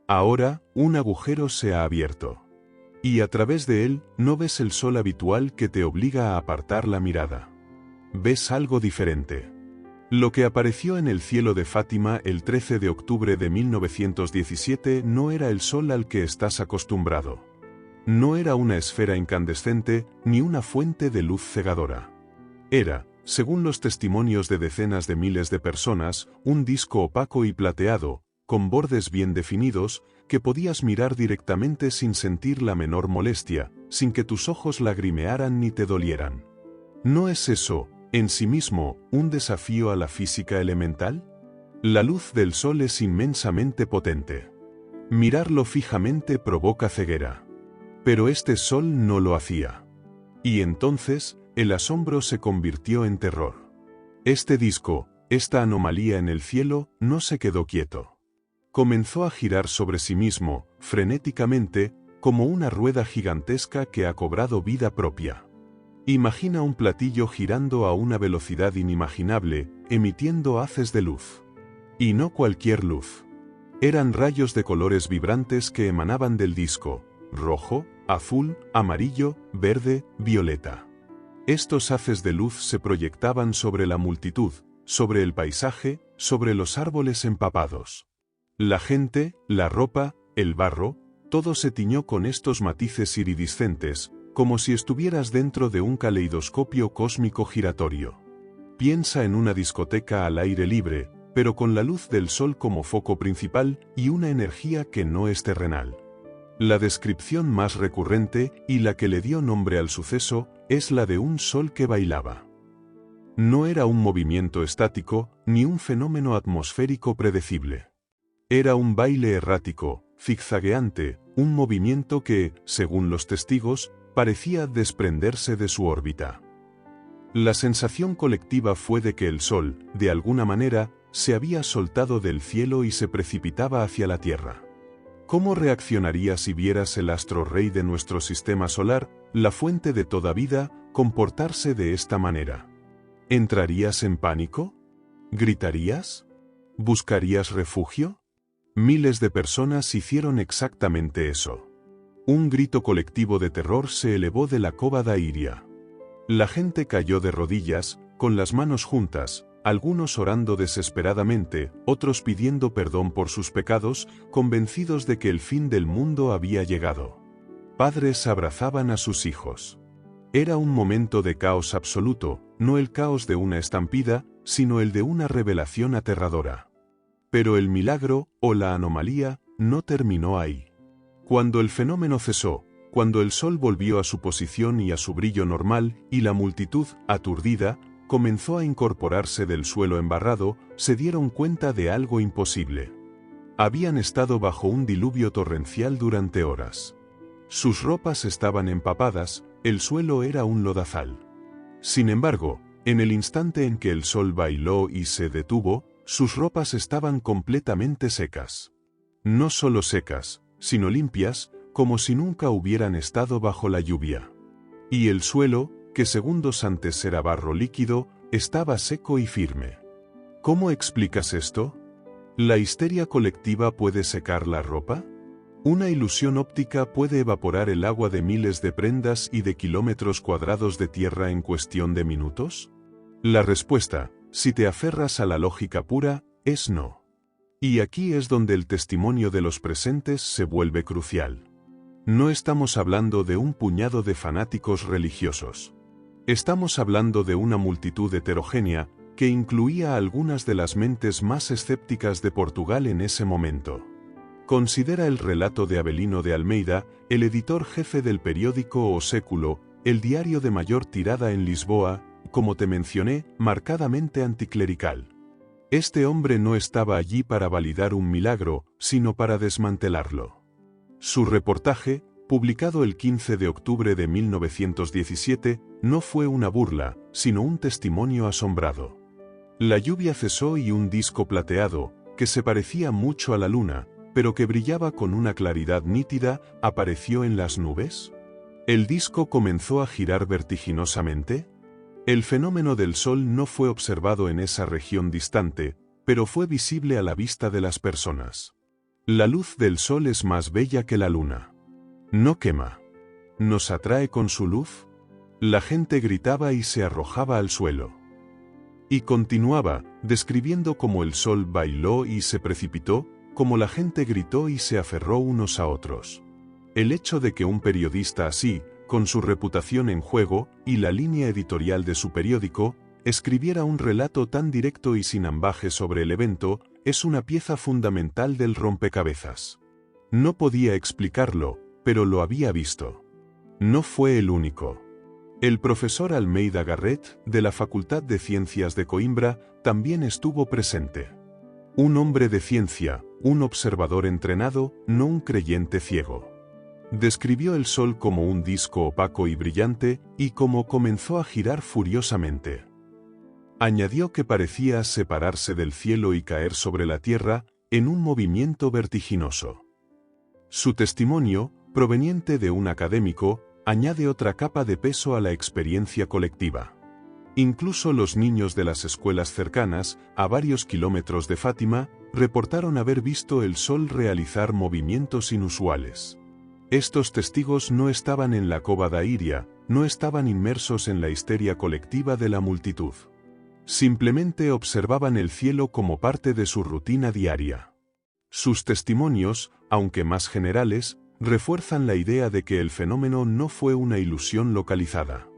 Ahora, un agujero se ha abierto. Y a través de él, no ves el sol habitual que te obliga a apartar la mirada. Ves algo diferente. Lo que apareció en el cielo de Fátima el 13 de octubre de 1917 no era el sol al que estás acostumbrado. No era una esfera incandescente, ni una fuente de luz cegadora. Era, según los testimonios de decenas de miles de personas, un disco opaco y plateado, con bordes bien definidos, que podías mirar directamente sin sentir la menor molestia, sin que tus ojos lagrimearan ni te dolieran. ¿No es eso, en sí mismo, un desafío a la física elemental? La luz del sol es inmensamente potente. Mirarlo fijamente provoca ceguera. Pero este sol no lo hacía. Y entonces, el asombro se convirtió en terror. Este disco, esta anomalía en el cielo, no se quedó quieto. Comenzó a girar sobre sí mismo, frenéticamente, como una rueda gigantesca que ha cobrado vida propia. Imagina un platillo girando a una velocidad inimaginable, emitiendo haces de luz. Y no cualquier luz. Eran rayos de colores vibrantes que emanaban del disco: rojo, azul, amarillo, verde, violeta. Estos haces de luz se proyectaban sobre la multitud, sobre el paisaje, sobre los árboles empapados. La gente, la ropa, el barro, todo se tiñó con estos matices iridiscentes, como si estuvieras dentro de un caleidoscopio cósmico giratorio. Piensa en una discoteca al aire libre, pero con la luz del sol como foco principal y una energía que no es terrenal. La descripción más recurrente, y la que le dio nombre al suceso, es la de un sol que bailaba. No era un movimiento estático, ni un fenómeno atmosférico predecible. Era un baile errático, zigzagueante, un movimiento que, según los testigos, parecía desprenderse de su órbita. La sensación colectiva fue de que el sol, de alguna manera, se había soltado del cielo y se precipitaba hacia la Tierra. ¿Cómo reaccionarías si vieras el astro rey de nuestro sistema solar, la fuente de toda vida, comportarse de esta manera? ¿Entrarías en pánico? ¿Gritarías? ¿Buscarías refugio? Miles de personas hicieron exactamente eso. Un grito colectivo de terror se elevó de la cova Dairia. La gente cayó de rodillas, con las manos juntas, algunos orando desesperadamente, otros pidiendo perdón por sus pecados, convencidos de que el fin del mundo había llegado. Padres abrazaban a sus hijos. Era un momento de caos absoluto, no el caos de una estampida, sino el de una revelación aterradora. Pero el milagro, o la anomalía, no terminó ahí. Cuando el fenómeno cesó, cuando el sol volvió a su posición y a su brillo normal, y la multitud, aturdida, comenzó a incorporarse del suelo embarrado, se dieron cuenta de algo imposible. Habían estado bajo un diluvio torrencial durante horas. Sus ropas estaban empapadas, el suelo era un lodazal. Sin embargo, en el instante en que el sol bailó y se detuvo, sus ropas estaban completamente secas. No solo secas, sino limpias, como si nunca hubieran estado bajo la lluvia. Y el suelo, que segundos antes era barro líquido, estaba seco y firme. ¿Cómo explicas esto? ¿La histeria colectiva puede secar la ropa? ¿Una ilusión óptica puede evaporar el agua de miles de prendas y de kilómetros cuadrados de tierra en cuestión de minutos? La respuesta, si te aferras a la lógica pura, es no. Y aquí es donde el testimonio de los presentes se vuelve crucial. No estamos hablando de un puñado de fanáticos religiosos. Estamos hablando de una multitud heterogénea, que incluía a algunas de las mentes más escépticas de Portugal en ese momento. Considera el relato de Avelino de Almeida, el editor jefe del periódico O Século, el diario de mayor tirada en Lisboa, como te mencioné, marcadamente anticlerical. Este hombre no estaba allí para validar un milagro, sino para desmantelarlo. Su reportaje, publicado el 15 de octubre de 1917, no fue una burla, sino un testimonio asombrado. La lluvia cesó y un disco plateado, que se parecía mucho a la luna, pero que brillaba con una claridad nítida, apareció en las nubes. ¿El disco comenzó a girar vertiginosamente? El fenómeno del Sol no fue observado en esa región distante, pero fue visible a la vista de las personas. La luz del Sol es más bella que la luna. No quema. ¿Nos atrae con su luz? La gente gritaba y se arrojaba al suelo. Y continuaba, describiendo cómo el Sol bailó y se precipitó, cómo la gente gritó y se aferró unos a otros. El hecho de que un periodista así, con su reputación en juego y la línea editorial de su periódico, escribiera un relato tan directo y sin ambaje sobre el evento, es una pieza fundamental del rompecabezas. No podía explicarlo, pero lo había visto. No fue el único. El profesor Almeida Garrett, de la Facultad de Ciencias de Coimbra, también estuvo presente. Un hombre de ciencia, un observador entrenado, no un creyente ciego. Describió el Sol como un disco opaco y brillante, y cómo comenzó a girar furiosamente. Añadió que parecía separarse del cielo y caer sobre la tierra, en un movimiento vertiginoso. Su testimonio, proveniente de un académico, añade otra capa de peso a la experiencia colectiva. Incluso los niños de las escuelas cercanas, a varios kilómetros de Fátima, reportaron haber visto el Sol realizar movimientos inusuales. Estos testigos no estaban en la cova da Iria, no estaban inmersos en la histeria colectiva de la multitud. Simplemente observaban el cielo como parte de su rutina diaria. Sus testimonios, aunque más generales, refuerzan la idea de que el fenómeno no fue una ilusión localizada.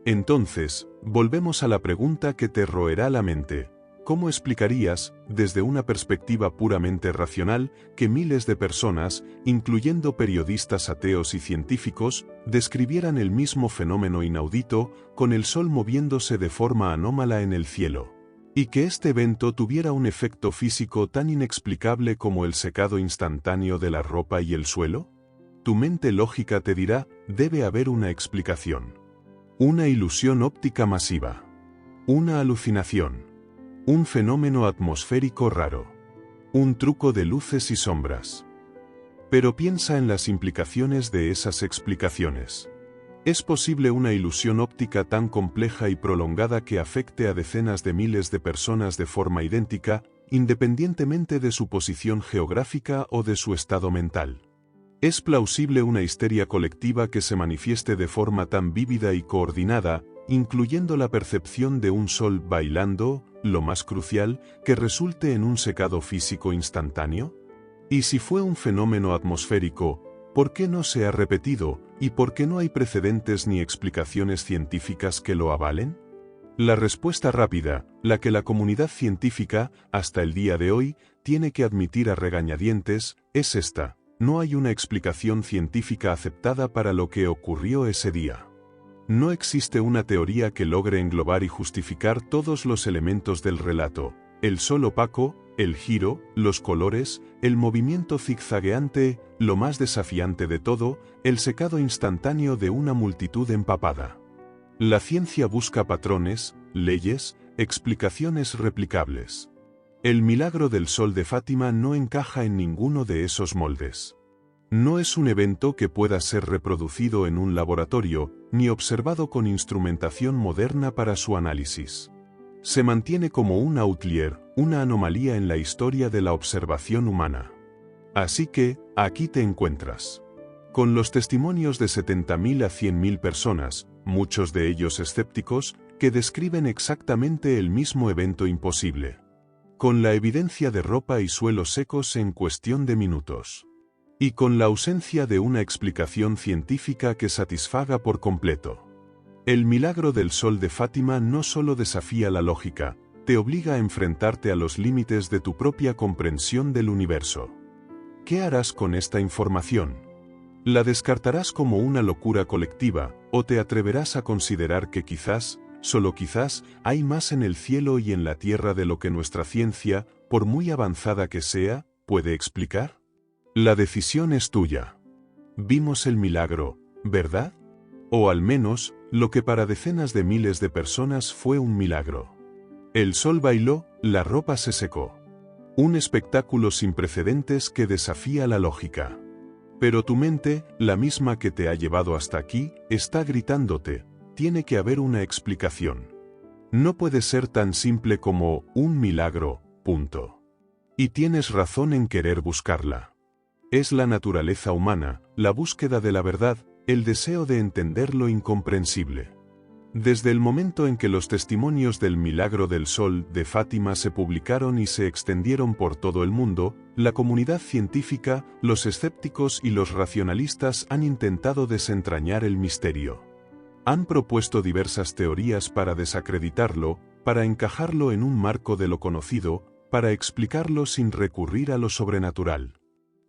Entonces, volvemos a la pregunta que te roerá la mente. ¿Cómo explicarías, desde una perspectiva puramente racional, que miles de personas, incluyendo periodistas ateos y científicos, describieran el mismo fenómeno inaudito, con el Sol moviéndose de forma anómala en el cielo? Y que este evento tuviera un efecto físico tan inexplicable como el secado instantáneo de la ropa y el suelo? Tu mente lógica te dirá, debe haber una explicación. Una ilusión óptica masiva. Una alucinación. Un fenómeno atmosférico raro. Un truco de luces y sombras. Pero piensa en las implicaciones de esas explicaciones. ¿Es posible una ilusión óptica tan compleja y prolongada que afecte a decenas de miles de personas de forma idéntica, independientemente de su posición geográfica o de su estado mental? ¿Es plausible una histeria colectiva que se manifieste de forma tan vívida y coordinada, incluyendo la percepción de un Sol bailando, lo más crucial, que resulte en un secado físico instantáneo? Y si fue un fenómeno atmosférico, ¿por qué no se ha repetido, y por qué no hay precedentes ni explicaciones científicas que lo avalen? La respuesta rápida, la que la comunidad científica, hasta el día de hoy, tiene que admitir a regañadientes, es esta: no hay una explicación científica aceptada para lo que ocurrió ese día. No existe una teoría que logre englobar y justificar todos los elementos del relato: el Sol opaco, el giro, los colores, el movimiento zigzagueante, lo más desafiante de todo, el secado instantáneo de una multitud empapada. La ciencia busca patrones, leyes, explicaciones replicables. El milagro del Sol de Fátima no encaja en ninguno de esos moldes. No es un evento que pueda ser reproducido en un laboratorio, ni observado con instrumentación moderna para su análisis. Se mantiene como un outlier, una anomalía en la historia de la observación humana. Así que, aquí te encuentras. Con los testimonios de 70.000 a 100.000 personas, muchos de ellos escépticos, que describen exactamente el mismo evento imposible. Con la evidencia de ropa y suelos secos en cuestión de minutos. Y con la ausencia de una explicación científica que satisfaga por completo. El milagro del Sol de Fátima no solo desafía la lógica, te obliga a enfrentarte a los límites de tu propia comprensión del universo. ¿Qué harás con esta información? ¿La descartarás como una locura colectiva, o te atreverás a considerar que quizás, solo quizás, hay más en el cielo y en la tierra de lo que nuestra ciencia, por muy avanzada que sea, puede explicar? La decisión es tuya. Vimos el milagro, ¿verdad? O al menos, lo que para decenas de miles de personas fue un milagro. El sol bailó, la ropa se secó. Un espectáculo sin precedentes que desafía la lógica. Pero tu mente, la misma que te ha llevado hasta aquí, está gritándote, tiene que haber una explicación. No puede ser tan simple como un milagro, punto. Y tienes razón en querer buscarla. Es la naturaleza humana, la búsqueda de la verdad, el deseo de entender lo incomprensible. Desde el momento en que los testimonios del milagro del sol de Fátima se publicaron y se extendieron por todo el mundo, la comunidad científica, los escépticos y los racionalistas han intentado desentrañar el misterio. Han propuesto diversas teorías para desacreditarlo, para encajarlo en un marco de lo conocido, para explicarlo sin recurrir a lo sobrenatural.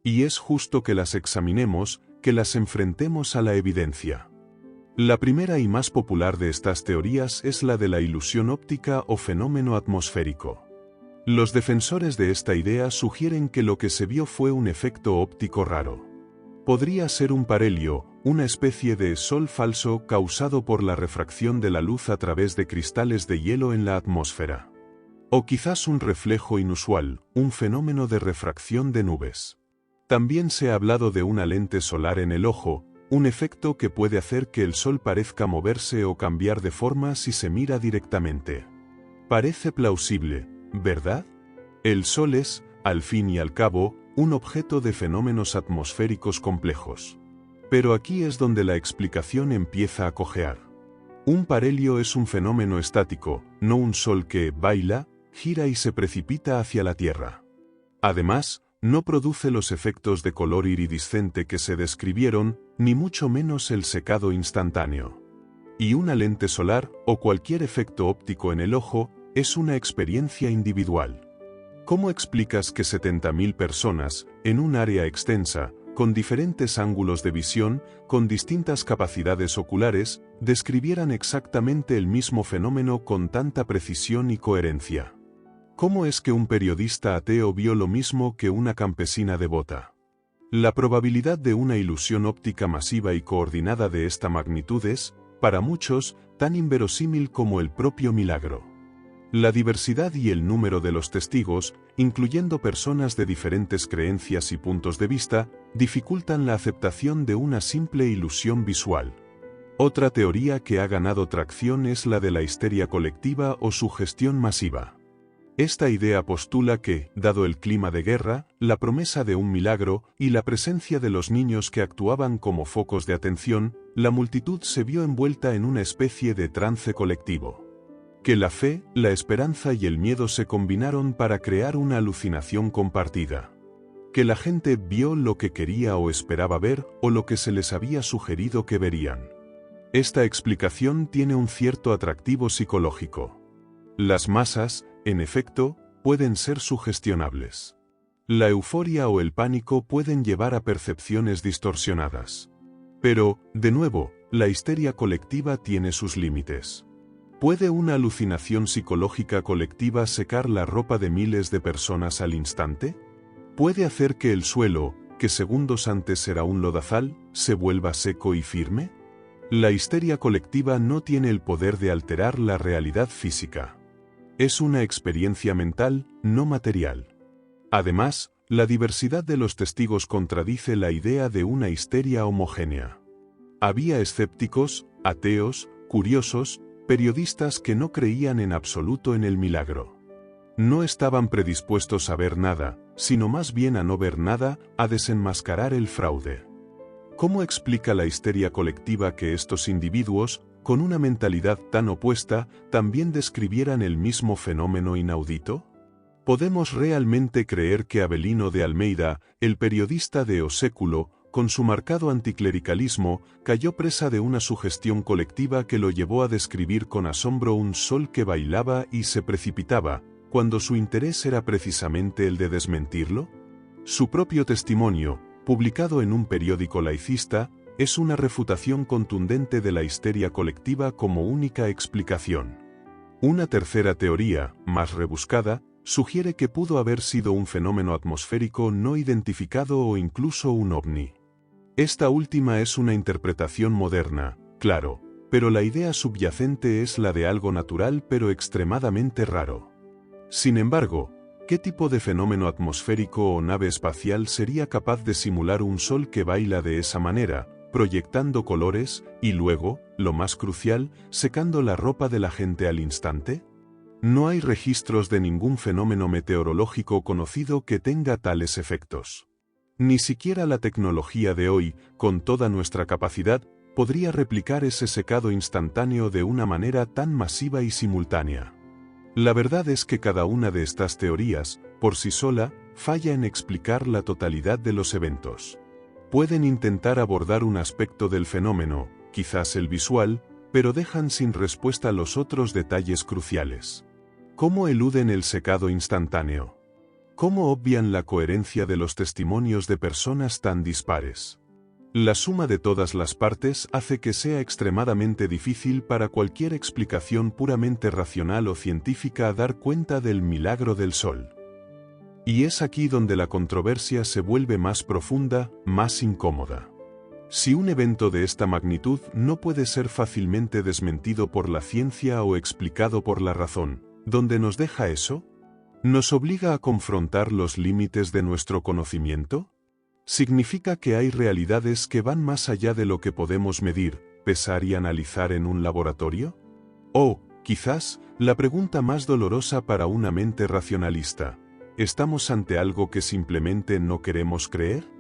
Y es justo que las examinemos, que las enfrentemos a la evidencia. La primera y más popular de estas teorías es la de la ilusión óptica o fenómeno atmosférico. Los defensores de esta idea sugieren que lo que se vio fue un efecto óptico raro. Podría ser un parhelio, una especie de sol falso causado por la refracción de la luz a través de cristales de hielo en la atmósfera. O quizás un reflejo inusual, un fenómeno de refracción de nubes. También se ha hablado de una lente solar en el ojo, un efecto que puede hacer que el sol parezca moverse o cambiar de forma si se mira directamente. Parece plausible, ¿verdad? El sol es, al fin y al cabo, un objeto de fenómenos atmosféricos complejos. Pero aquí es donde la explicación empieza a cojear. Un parhelio es un fenómeno estático, no un sol que baila, gira y se precipita hacia la Tierra. Además, no produce los efectos de color iridiscente que se describieron, ni mucho menos el secado instantáneo. Y una lente solar, o cualquier efecto óptico en el ojo, es una experiencia individual. ¿Cómo explicas que 70.000 personas, en un área extensa, con diferentes ángulos de visión, con distintas capacidades oculares, describieran exactamente el mismo fenómeno con tanta precisión y coherencia? ¿Cómo es que un periodista ateo vio lo mismo que una campesina devota? La probabilidad de una ilusión óptica masiva y coordinada de esta magnitud es, para muchos, tan inverosímil como el propio milagro. La diversidad y el número de los testigos, incluyendo personas de diferentes creencias y puntos de vista, dificultan la aceptación de una simple ilusión visual. Otra teoría que ha ganado tracción es la de la histeria colectiva o sugestión masiva. Esta idea postula que, dado el clima de guerra, la promesa de un milagro y la presencia de los niños que actuaban como focos de atención, la multitud se vio envuelta en una especie de trance colectivo. Que la fe, la esperanza y el miedo se combinaron para crear una alucinación compartida. Que la gente vio lo que quería o esperaba ver, o lo que se les había sugerido que verían. Esta explicación tiene un cierto atractivo psicológico. Las masas, en efecto, pueden ser sugestionables. La euforia o el pánico pueden llevar a percepciones distorsionadas. Pero, de nuevo, la histeria colectiva tiene sus límites. ¿Puede una alucinación psicológica colectiva secar la ropa de miles de personas al instante? ¿Puede hacer que el suelo, que segundos antes era un lodazal, se vuelva seco y firme? La histeria colectiva no tiene el poder de alterar la realidad física. Es una experiencia mental, no material. Además, la diversidad de los testigos contradice la idea de una histeria homogénea. Había escépticos, ateos, curiosos, periodistas que no creían en absoluto en el milagro. No estaban predispuestos a ver nada, sino más bien a no ver nada, a desenmascarar el fraude. ¿Cómo explica la histeria colectiva que estos individuos, con una mentalidad tan opuesta, también describieran el mismo fenómeno inaudito? ¿Podemos realmente creer que Avelino de Almeida, el periodista de O Século, con su marcado anticlericalismo, cayó presa de una sugestión colectiva que lo llevó a describir con asombro un sol que bailaba y se precipitaba, cuando su interés era precisamente el de desmentirlo? Su propio testimonio, publicado en un periódico laicista, es una refutación contundente de la histeria colectiva como única explicación. Una tercera teoría, más rebuscada, sugiere que pudo haber sido un fenómeno atmosférico no identificado o incluso un ovni. Esta última es una interpretación moderna, claro, pero la idea subyacente es la de algo natural pero extremadamente raro. Sin embargo, ¿qué tipo de fenómeno atmosférico o nave espacial sería capaz de simular un sol que baila de esa manera, proyectando colores, y luego, lo más crucial, secando la ropa de la gente al instante? No hay registros de ningún fenómeno meteorológico conocido que tenga tales efectos. Ni siquiera la tecnología de hoy, con toda nuestra capacidad, podría replicar ese secado instantáneo de una manera tan masiva y simultánea. La verdad es que cada una de estas teorías, por sí sola, falla en explicar la totalidad de los eventos. Pueden intentar abordar un aspecto del fenómeno, quizás el visual, pero dejan sin respuesta los otros detalles cruciales. ¿Cómo eluden el secado instantáneo? ¿Cómo obvian la coherencia de los testimonios de personas tan dispares? La suma de todas las partes hace que sea extremadamente difícil para cualquier explicación puramente racional o científica dar cuenta del milagro del sol. Y es aquí donde la controversia se vuelve más profunda, más incómoda. Si un evento de esta magnitud no puede ser fácilmente desmentido por la ciencia o explicado por la razón, ¿dónde nos deja eso? ¿Nos obliga a confrontar los límites de nuestro conocimiento? ¿Significa que hay realidades que van más allá de lo que podemos medir, pesar y analizar en un laboratorio? O, quizás, la pregunta más dolorosa para una mente racionalista, ¿estamos ante algo que simplemente no queremos creer?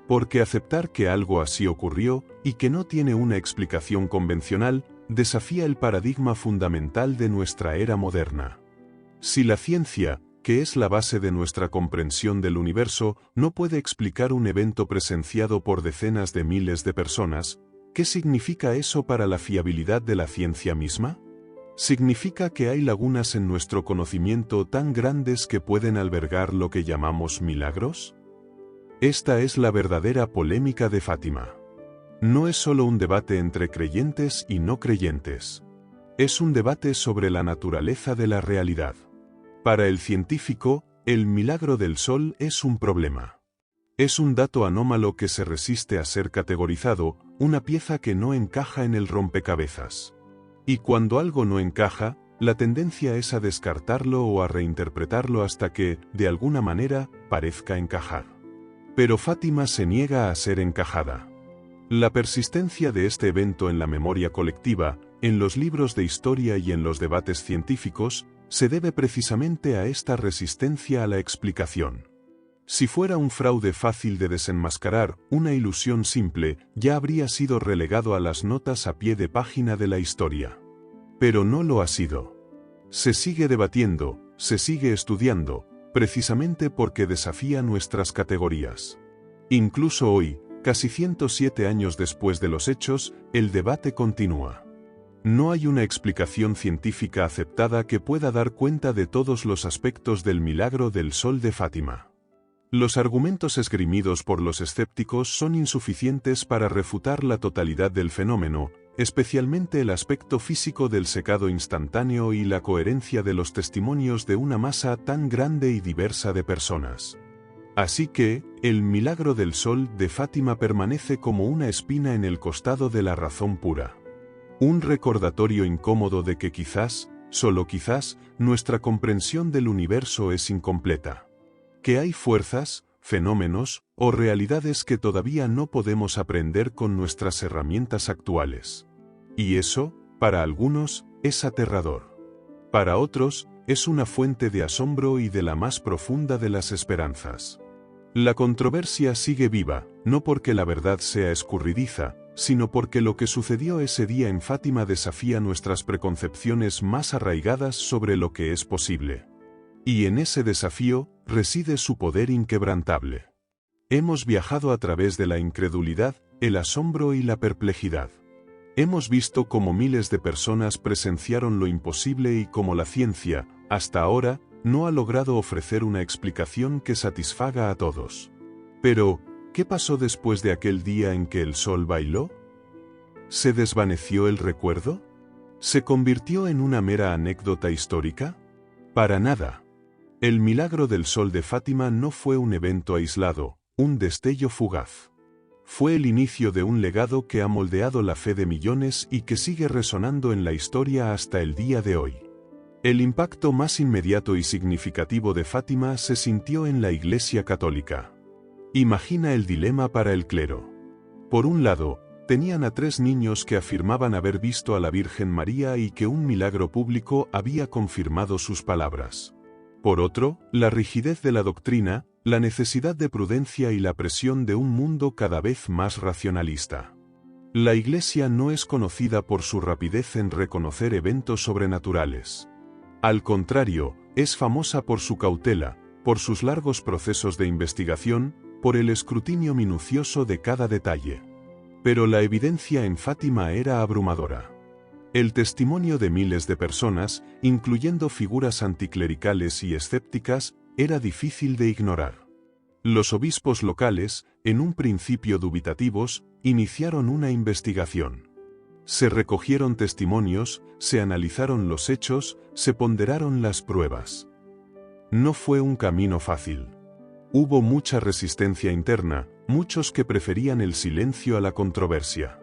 Porque aceptar que algo así ocurrió y que no tiene una explicación convencional, desafía el paradigma fundamental de nuestra era moderna. Si la ciencia, que es la base de nuestra comprensión del universo, no puede explicar un evento presenciado por decenas de miles de personas, ¿qué significa eso para la fiabilidad de la ciencia misma? ¿Significa que hay lagunas en nuestro conocimiento tan grandes que pueden albergar lo que llamamos milagros? Esta es la verdadera polémica de Fátima. No es solo un debate entre creyentes y no creyentes. Es un debate sobre la naturaleza de la realidad. Para el científico, el milagro del sol es un problema. Es un dato anómalo que se resiste a ser categorizado, una pieza que no encaja en el rompecabezas. Y cuando algo no encaja, la tendencia es a descartarlo o a reinterpretarlo hasta que, de alguna manera, parezca encajar. Pero Fátima se niega a ser encajada. La persistencia de este evento en la memoria colectiva, en los libros de historia y en los debates científicos, se debe precisamente a esta resistencia a la explicación. Si fuera un fraude fácil de desenmascarar, una ilusión simple, ya habría sido relegado a las notas a pie de página de la historia. Pero no lo ha sido. Se sigue debatiendo, se sigue estudiando, precisamente porque desafía nuestras categorías. Incluso hoy, casi 107 años después de los hechos, el debate continúa. No hay una explicación científica aceptada que pueda dar cuenta de todos los aspectos del milagro del sol de Fátima. Los argumentos esgrimidos por los escépticos son insuficientes para refutar la totalidad del fenómeno, especialmente el aspecto físico del secado instantáneo y la coherencia de los testimonios de una masa tan grande y diversa de personas. Así que, el milagro del sol de Fátima permanece como una espina en el costado de la razón pura. Un recordatorio incómodo de que quizás, solo quizás, nuestra comprensión del universo es incompleta. Que hay fuerzas, fenómenos, o realidades que todavía no podemos aprender con nuestras herramientas actuales. Y eso, para algunos, es aterrador. Para otros, es una fuente de asombro y de la más profunda de las esperanzas. La controversia sigue viva, no porque la verdad sea escurridiza, sino porque lo que sucedió ese día en Fátima desafía nuestras preconcepciones más arraigadas sobre lo que es posible. Y en ese desafío reside su poder inquebrantable. Hemos viajado a través de la incredulidad, el asombro y la perplejidad. Hemos visto cómo miles de personas presenciaron lo imposible y cómo la ciencia, hasta ahora, no ha logrado ofrecer una explicación que satisfaga a todos. Pero, ¿qué pasó después de aquel día en que el sol bailó? ¿Se desvaneció el recuerdo? ¿Se convirtió en una mera anécdota histórica? Para nada. El milagro del sol de Fátima no fue un evento aislado, un destello fugaz. Fue el inicio de un legado que ha moldeado la fe de millones y que sigue resonando en la historia hasta el día de hoy. El impacto más inmediato y significativo de Fátima se sintió en la Iglesia Católica. Imagina el dilema para el clero. Por un lado, tenían a 3 niños que afirmaban haber visto a la Virgen María y que un milagro público había confirmado sus palabras. Por otro, la rigidez de la doctrina, la necesidad de prudencia y la presión de un mundo cada vez más racionalista. La Iglesia no es conocida por su rapidez en reconocer eventos sobrenaturales. Al contrario, es famosa por su cautela, por sus largos procesos de investigación, por el escrutinio minucioso de cada detalle. Pero la evidencia en Fátima era abrumadora. El testimonio de miles de personas, incluyendo figuras anticlericales y escépticas, era difícil de ignorar. Los obispos locales, en un principio dubitativos, iniciaron una investigación. Se recogieron testimonios, se analizaron los hechos, se ponderaron las pruebas. No fue un camino fácil. Hubo mucha resistencia interna, muchos que preferían el silencio a la controversia.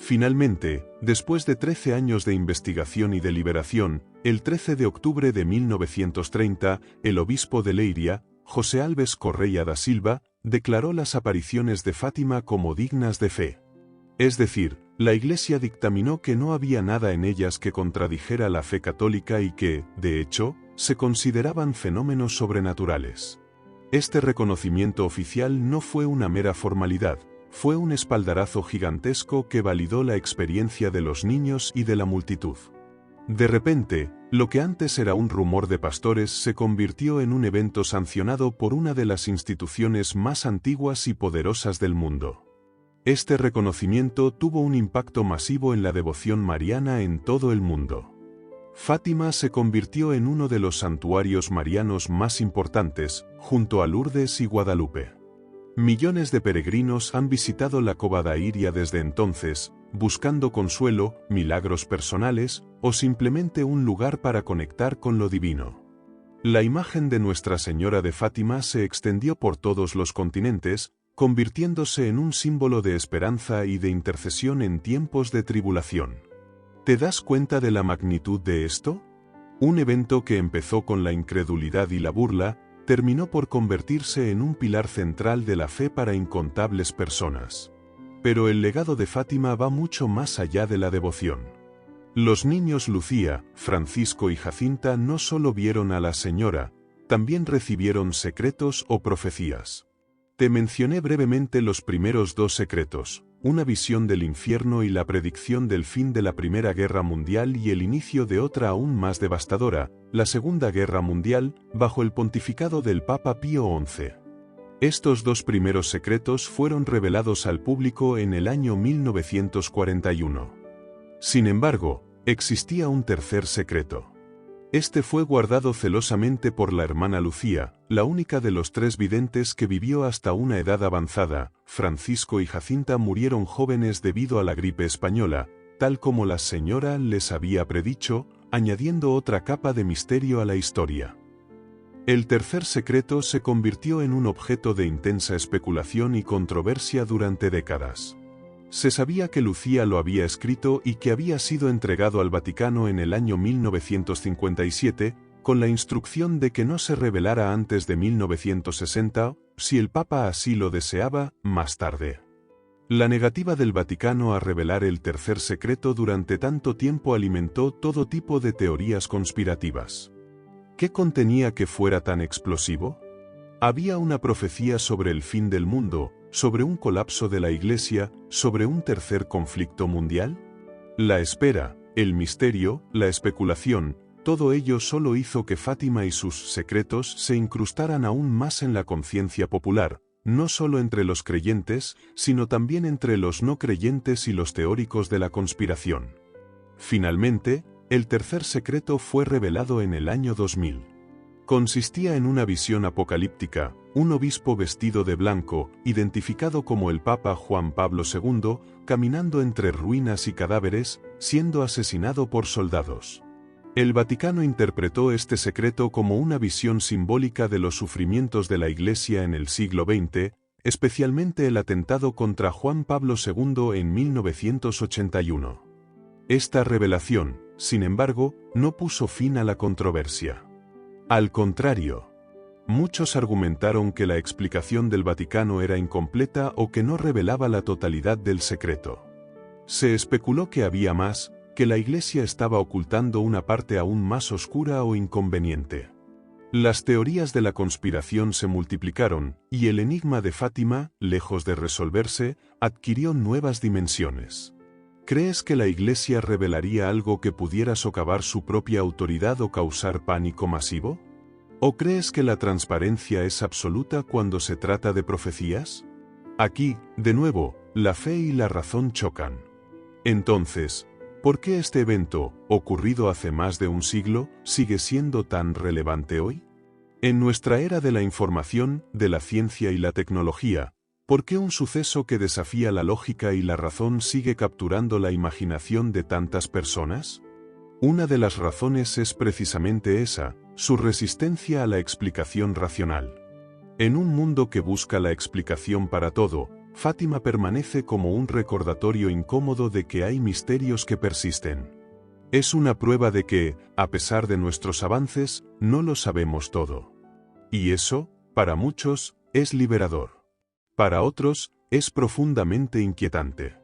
Finalmente, después de 13 años de investigación y deliberación, el 13 de octubre de 1930, el obispo de Leiria, José Alves Correia da Silva, declaró las apariciones de Fátima como dignas de fe. Es decir, la Iglesia dictaminó que no había nada en ellas que contradijera la fe católica y que, de hecho, se consideraban fenómenos sobrenaturales. Este reconocimiento oficial no fue una mera formalidad, fue un espaldarazo gigantesco que validó la experiencia de los niños y de la multitud. De repente, lo que antes era un rumor de pastores se convirtió en un evento sancionado por una de las instituciones más antiguas y poderosas del mundo. Este reconocimiento tuvo un impacto masivo en la devoción mariana en todo el mundo. Fátima se convirtió en uno de los santuarios marianos más importantes, junto a Lourdes y Guadalupe. Millones de peregrinos han visitado la Cova da Iria desde entonces, buscando consuelo, milagros personales, o simplemente un lugar para conectar con lo divino. La imagen de Nuestra Señora de Fátima se extendió por todos los continentes, convirtiéndose en un símbolo de esperanza y de intercesión en tiempos de tribulación. ¿Te das cuenta de la magnitud de esto? Un evento que empezó con la incredulidad y la burla, terminó por convertirse en un pilar central de la fe para incontables personas. Pero el legado de Fátima va mucho más allá de la devoción. Los niños Lucía, Francisco y Jacinta no solo vieron a la Señora, también recibieron secretos o profecías. Te mencioné brevemente los primeros 2 secretos, una visión del infierno y la predicción del fin de la Primera Guerra Mundial y el inicio de otra aún más devastadora, la Segunda Guerra Mundial, bajo el pontificado del Papa Pío XI. Estos 2 primeros secretos fueron revelados al público en el año 1941. Sin embargo, existía un tercer secreto. Este fue guardado celosamente por la hermana Lucía, la única de los 3 videntes que vivió hasta una edad avanzada. Francisco y Jacinta murieron jóvenes debido a la gripe española, tal como la Señora les había predicho, añadiendo otra capa de misterio a la historia. El tercer secreto se convirtió en un objeto de intensa especulación y controversia durante décadas. Se sabía que Lucía lo había escrito y que había sido entregado al Vaticano en el año 1957, con la instrucción de que no se revelara antes de 1960, si el Papa así lo deseaba, más tarde. La negativa del Vaticano a revelar el tercer secreto durante tanto tiempo alimentó todo tipo de teorías conspirativas. ¿Qué contenía que fuera tan explosivo? Había una profecía sobre el fin del mundo, sobre un colapso de la Iglesia, sobre un tercer conflicto mundial. La espera, el misterio, la especulación, todo ello solo hizo que Fátima y sus secretos se incrustaran aún más en la conciencia popular, no solo entre los creyentes, sino también entre los no creyentes y los teóricos de la conspiración. Finalmente, el tercer secreto fue revelado en el año 2000. Consistía en una visión apocalíptica: un obispo vestido de blanco, identificado como el Papa Juan Pablo II, caminando entre ruinas y cadáveres, siendo asesinado por soldados. El Vaticano interpretó este secreto como una visión simbólica de los sufrimientos de la Iglesia en el siglo XX, especialmente el atentado contra Juan Pablo II en 1981. Esta revelación, sin embargo, no puso fin a la controversia. Al contrario, muchos argumentaron que la explicación del Vaticano era incompleta o que no revelaba la totalidad del secreto. Se especuló que había más, que la Iglesia estaba ocultando una parte aún más oscura o inconveniente. Las teorías de la conspiración se multiplicaron, y el enigma de Fátima, lejos de resolverse, adquirió nuevas dimensiones. ¿Crees que la Iglesia revelaría algo que pudiera socavar su propia autoridad o causar pánico masivo? ¿O crees que la transparencia es absoluta cuando se trata de profecías? Aquí, de nuevo, la fe y la razón chocan. Entonces, ¿por qué este evento, ocurrido hace más de un siglo, sigue siendo tan relevante hoy? En nuestra era de la información, de la ciencia y la tecnología, ¿por qué un suceso que desafía la lógica y la razón sigue capturando la imaginación de tantas personas? Una de las razones es precisamente esa: su resistencia a la explicación racional. En un mundo que busca la explicación para todo, Fátima permanece como un recordatorio incómodo de que hay misterios que persisten. Es una prueba de que, a pesar de nuestros avances, no lo sabemos todo. Y eso, para muchos, es liberador. Para otros, es profundamente inquietante.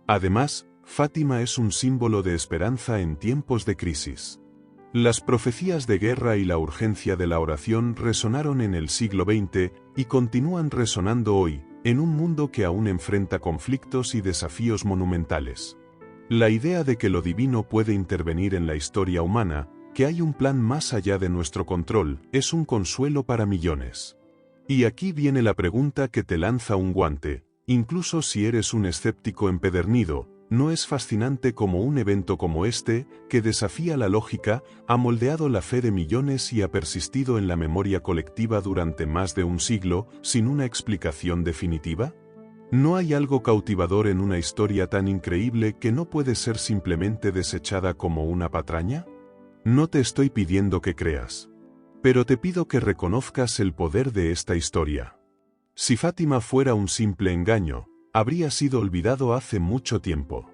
Además, Fátima es un símbolo de esperanza en tiempos de crisis. Las profecías de guerra y la urgencia de la oración resonaron en el siglo XX y continúan resonando hoy, en un mundo que aún enfrenta conflictos y desafíos monumentales. La idea de que lo divino puede intervenir en la historia humana, que hay un plan más allá de nuestro control, es un consuelo para millones. Y aquí viene la pregunta que te lanza un guante: incluso si eres un escéptico empedernido, ¿no es fascinante cómo un evento como este, que desafía la lógica, ha moldeado la fe de millones y ha persistido en la memoria colectiva durante más de un siglo, sin una explicación definitiva? ¿No hay algo cautivador en una historia tan increíble que no puede ser simplemente desechada como una patraña? No te estoy pidiendo que creas, pero te pido que reconozcas el poder de esta historia. Si Fátima fuera un simple engaño, habría sido olvidado hace mucho tiempo.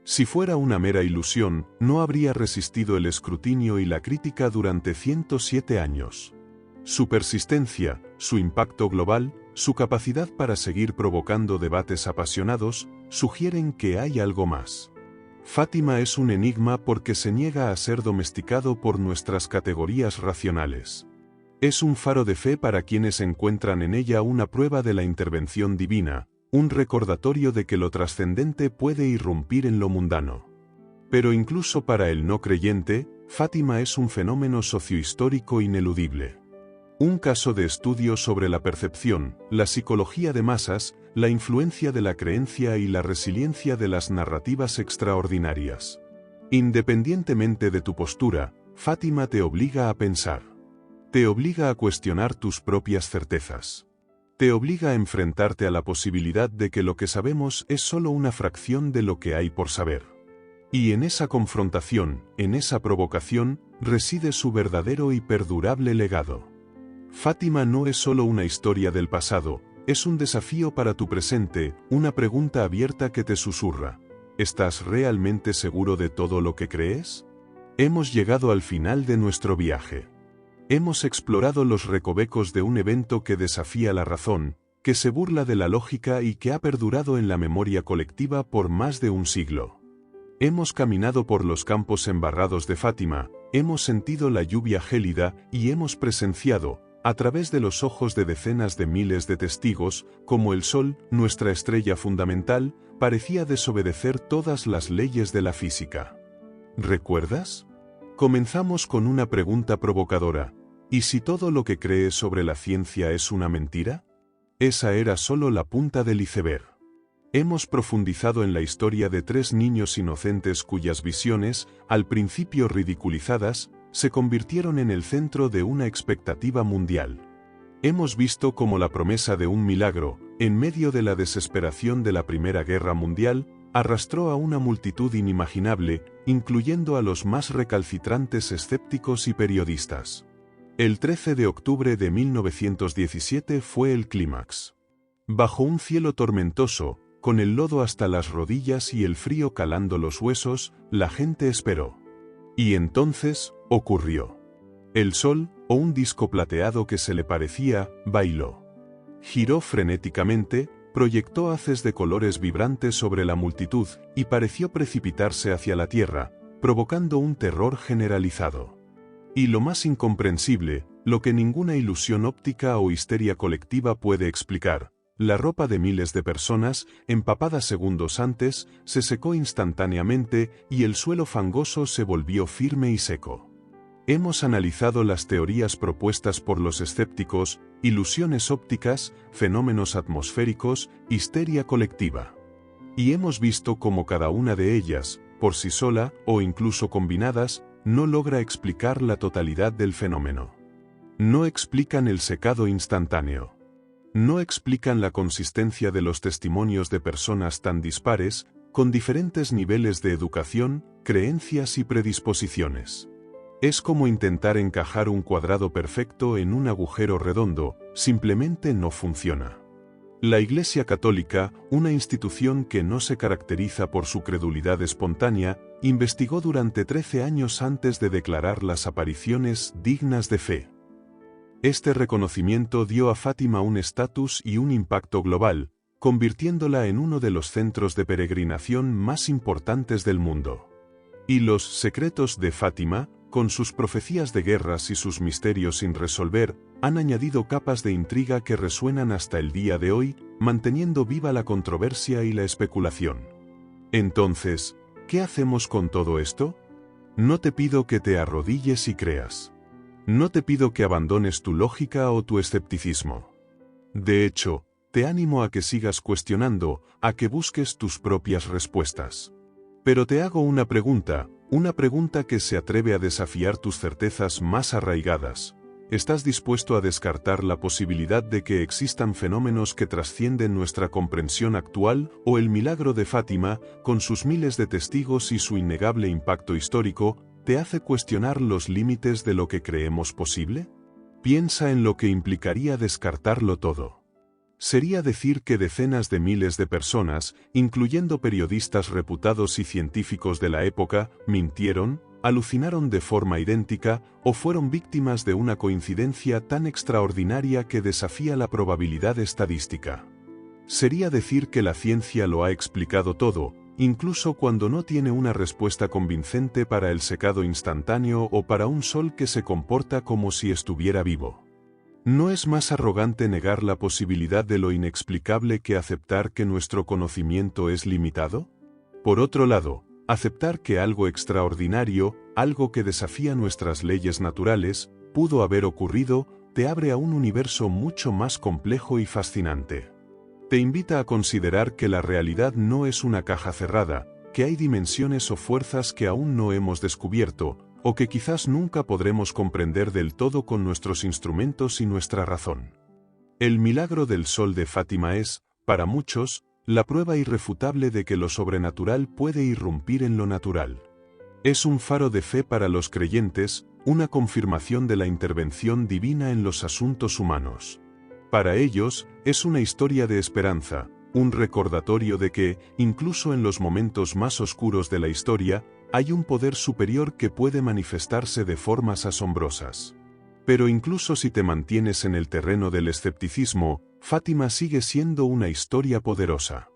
Si fuera una mera ilusión, no habría resistido el escrutinio y la crítica durante 107 años. Su persistencia, su impacto global, su capacidad para seguir provocando debates apasionados, sugieren que hay algo más. Fátima es un enigma porque se niega a ser domesticado por nuestras categorías racionales. Es un faro de fe para quienes encuentran en ella una prueba de la intervención divina, un recordatorio de que lo trascendente puede irrumpir en lo mundano. Pero incluso para el no creyente, Fátima es un fenómeno sociohistórico ineludible. Un caso de estudio sobre la percepción, la psicología de masas, la influencia de la creencia y la resiliencia de las narrativas extraordinarias. Independientemente de tu postura, Fátima te obliga a pensar. Te obliga a cuestionar tus propias certezas. Te obliga a enfrentarte a la posibilidad de que lo que sabemos es solo una fracción de lo que hay por saber. Y en esa confrontación, en esa provocación, reside su verdadero y perdurable legado. Fátima no es solo una historia del pasado, es un desafío para tu presente, una pregunta abierta que te susurra: ¿estás realmente seguro de todo lo que crees? Hemos llegado al final de nuestro viaje. Hemos explorado los recovecos de un evento que desafía la razón, que se burla de la lógica y que ha perdurado en la memoria colectiva por más de un siglo. Hemos caminado por los campos embarrados de Fátima, hemos sentido la lluvia gélida y hemos presenciado, a través de los ojos de decenas de miles de testigos, cómo el Sol, nuestra estrella fundamental, parecía desobedecer todas las leyes de la física. ¿Recuerdas? Comenzamos con una pregunta provocadora: ¿y si todo lo que crees sobre la ciencia es una mentira? Esa era solo la punta del iceberg. Hemos profundizado en la historia de 3 niños inocentes cuyas visiones, al principio ridiculizadas, se convirtieron en el centro de una expectativa mundial. Hemos visto cómo la promesa de un milagro, en medio de la desesperación de la Primera Guerra Mundial, arrastró a una multitud inimaginable, incluyendo a los más recalcitrantes escépticos y periodistas. El 13 de octubre de 1917 fue el clímax. Bajo un cielo tormentoso, con el lodo hasta las rodillas y el frío calando los huesos, la gente esperó. Y entonces, ocurrió. El sol, o un disco plateado que se le parecía, bailó. Giró frenéticamente, proyectó haces de colores vibrantes sobre la multitud y pareció precipitarse hacia la tierra, provocando un terror generalizado. Y lo más incomprensible, lo que ninguna ilusión óptica o histeria colectiva puede explicar, la ropa de miles de personas, empapada segundos antes, se secó instantáneamente y el suelo fangoso se volvió firme y seco. Hemos analizado las teorías propuestas por los escépticos, ilusiones ópticas, fenómenos atmosféricos, histeria colectiva. Y hemos visto cómo cada una de ellas, por sí sola o incluso combinadas, no logra explicar la totalidad del fenómeno. No explican el secado instantáneo. No explican la consistencia de los testimonios de personas tan dispares, con diferentes niveles de educación, creencias y predisposiciones. Es como intentar encajar un cuadrado perfecto en un agujero redondo, simplemente no funciona. La Iglesia Católica, una institución que no se caracteriza por su credulidad espontánea, investigó durante 13 años antes de declarar las apariciones dignas de fe. Este reconocimiento dio a Fátima un estatus y un impacto global, convirtiéndola en uno de los centros de peregrinación más importantes del mundo. Y los secretos de Fátima, con sus profecías de guerras y sus misterios sin resolver, han añadido capas de intriga que resuenan hasta el día de hoy, manteniendo viva la controversia y la especulación. Entonces, ¿qué hacemos con todo esto? No te pido que te arrodilles y creas. No te pido que abandones tu lógica o tu escepticismo. De hecho, te animo a que sigas cuestionando, a que busques tus propias respuestas. Pero te hago una pregunta que se atreve a desafiar tus certezas más arraigadas. ¿Estás dispuesto a descartar la posibilidad de que existan fenómenos que trascienden nuestra comprensión actual o el milagro de Fátima, con sus miles de testigos y su innegable impacto histórico, te hace cuestionar los límites de lo que creemos posible? Piensa en lo que implicaría descartarlo todo. Sería decir que decenas de miles de personas, incluyendo periodistas reputados y científicos de la época, mintieron, alucinaron de forma idéntica o fueron víctimas de una coincidencia tan extraordinaria que desafía la probabilidad estadística. Sería decir que la ciencia lo ha explicado todo, incluso cuando no tiene una respuesta convincente para el secado instantáneo o para un sol que se comporta como si estuviera vivo. ¿No es más arrogante negar la posibilidad de lo inexplicable que aceptar que nuestro conocimiento es limitado? Por otro lado, aceptar que algo extraordinario, algo que desafía nuestras leyes naturales, pudo haber ocurrido, te abre a un universo mucho más complejo y fascinante. Te invita a considerar que la realidad no es una caja cerrada, que hay dimensiones o fuerzas que aún no hemos descubierto, o que quizás nunca podremos comprender del todo con nuestros instrumentos y nuestra razón. El milagro del sol de Fátima es, para muchos, la prueba irrefutable de que lo sobrenatural puede irrumpir en lo natural. Es un faro de fe para los creyentes, una confirmación de la intervención divina en los asuntos humanos. Para ellos, es una historia de esperanza, un recordatorio de que, incluso en los momentos más oscuros de la historia, hay un poder superior que puede manifestarse de formas asombrosas. Pero incluso si te mantienes en el terreno del escepticismo, Fátima sigue siendo una historia poderosa.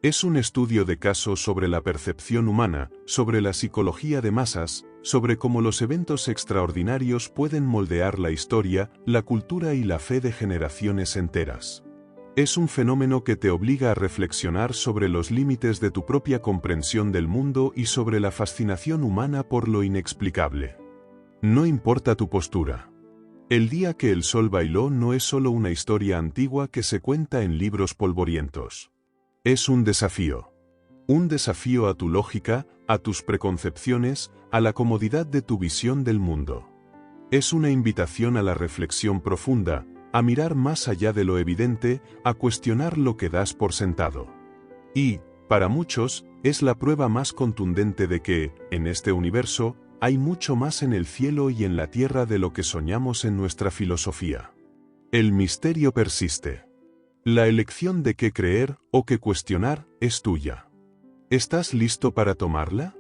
Es un estudio de caso sobre la percepción humana, sobre la psicología de masas, sobre cómo los eventos extraordinarios pueden moldear la historia, la cultura y la fe de generaciones enteras. Es un fenómeno que te obliga a reflexionar sobre los límites de tu propia comprensión del mundo y sobre la fascinación humana por lo inexplicable. No importa tu postura. El día que el sol bailó no es solo una historia antigua que se cuenta en libros polvorientos. Es un desafío. Un desafío a tu lógica, a tus preconcepciones, a la comodidad de tu visión del mundo. Es una invitación a la reflexión profunda, a mirar más allá de lo evidente, a cuestionar lo que das por sentado. Y, para muchos, es la prueba más contundente de que, en este universo, hay mucho más en el cielo y en la tierra de lo que soñamos en nuestra filosofía. El misterio persiste. La elección de qué creer o qué cuestionar es tuya. ¿Estás listo para tomarla?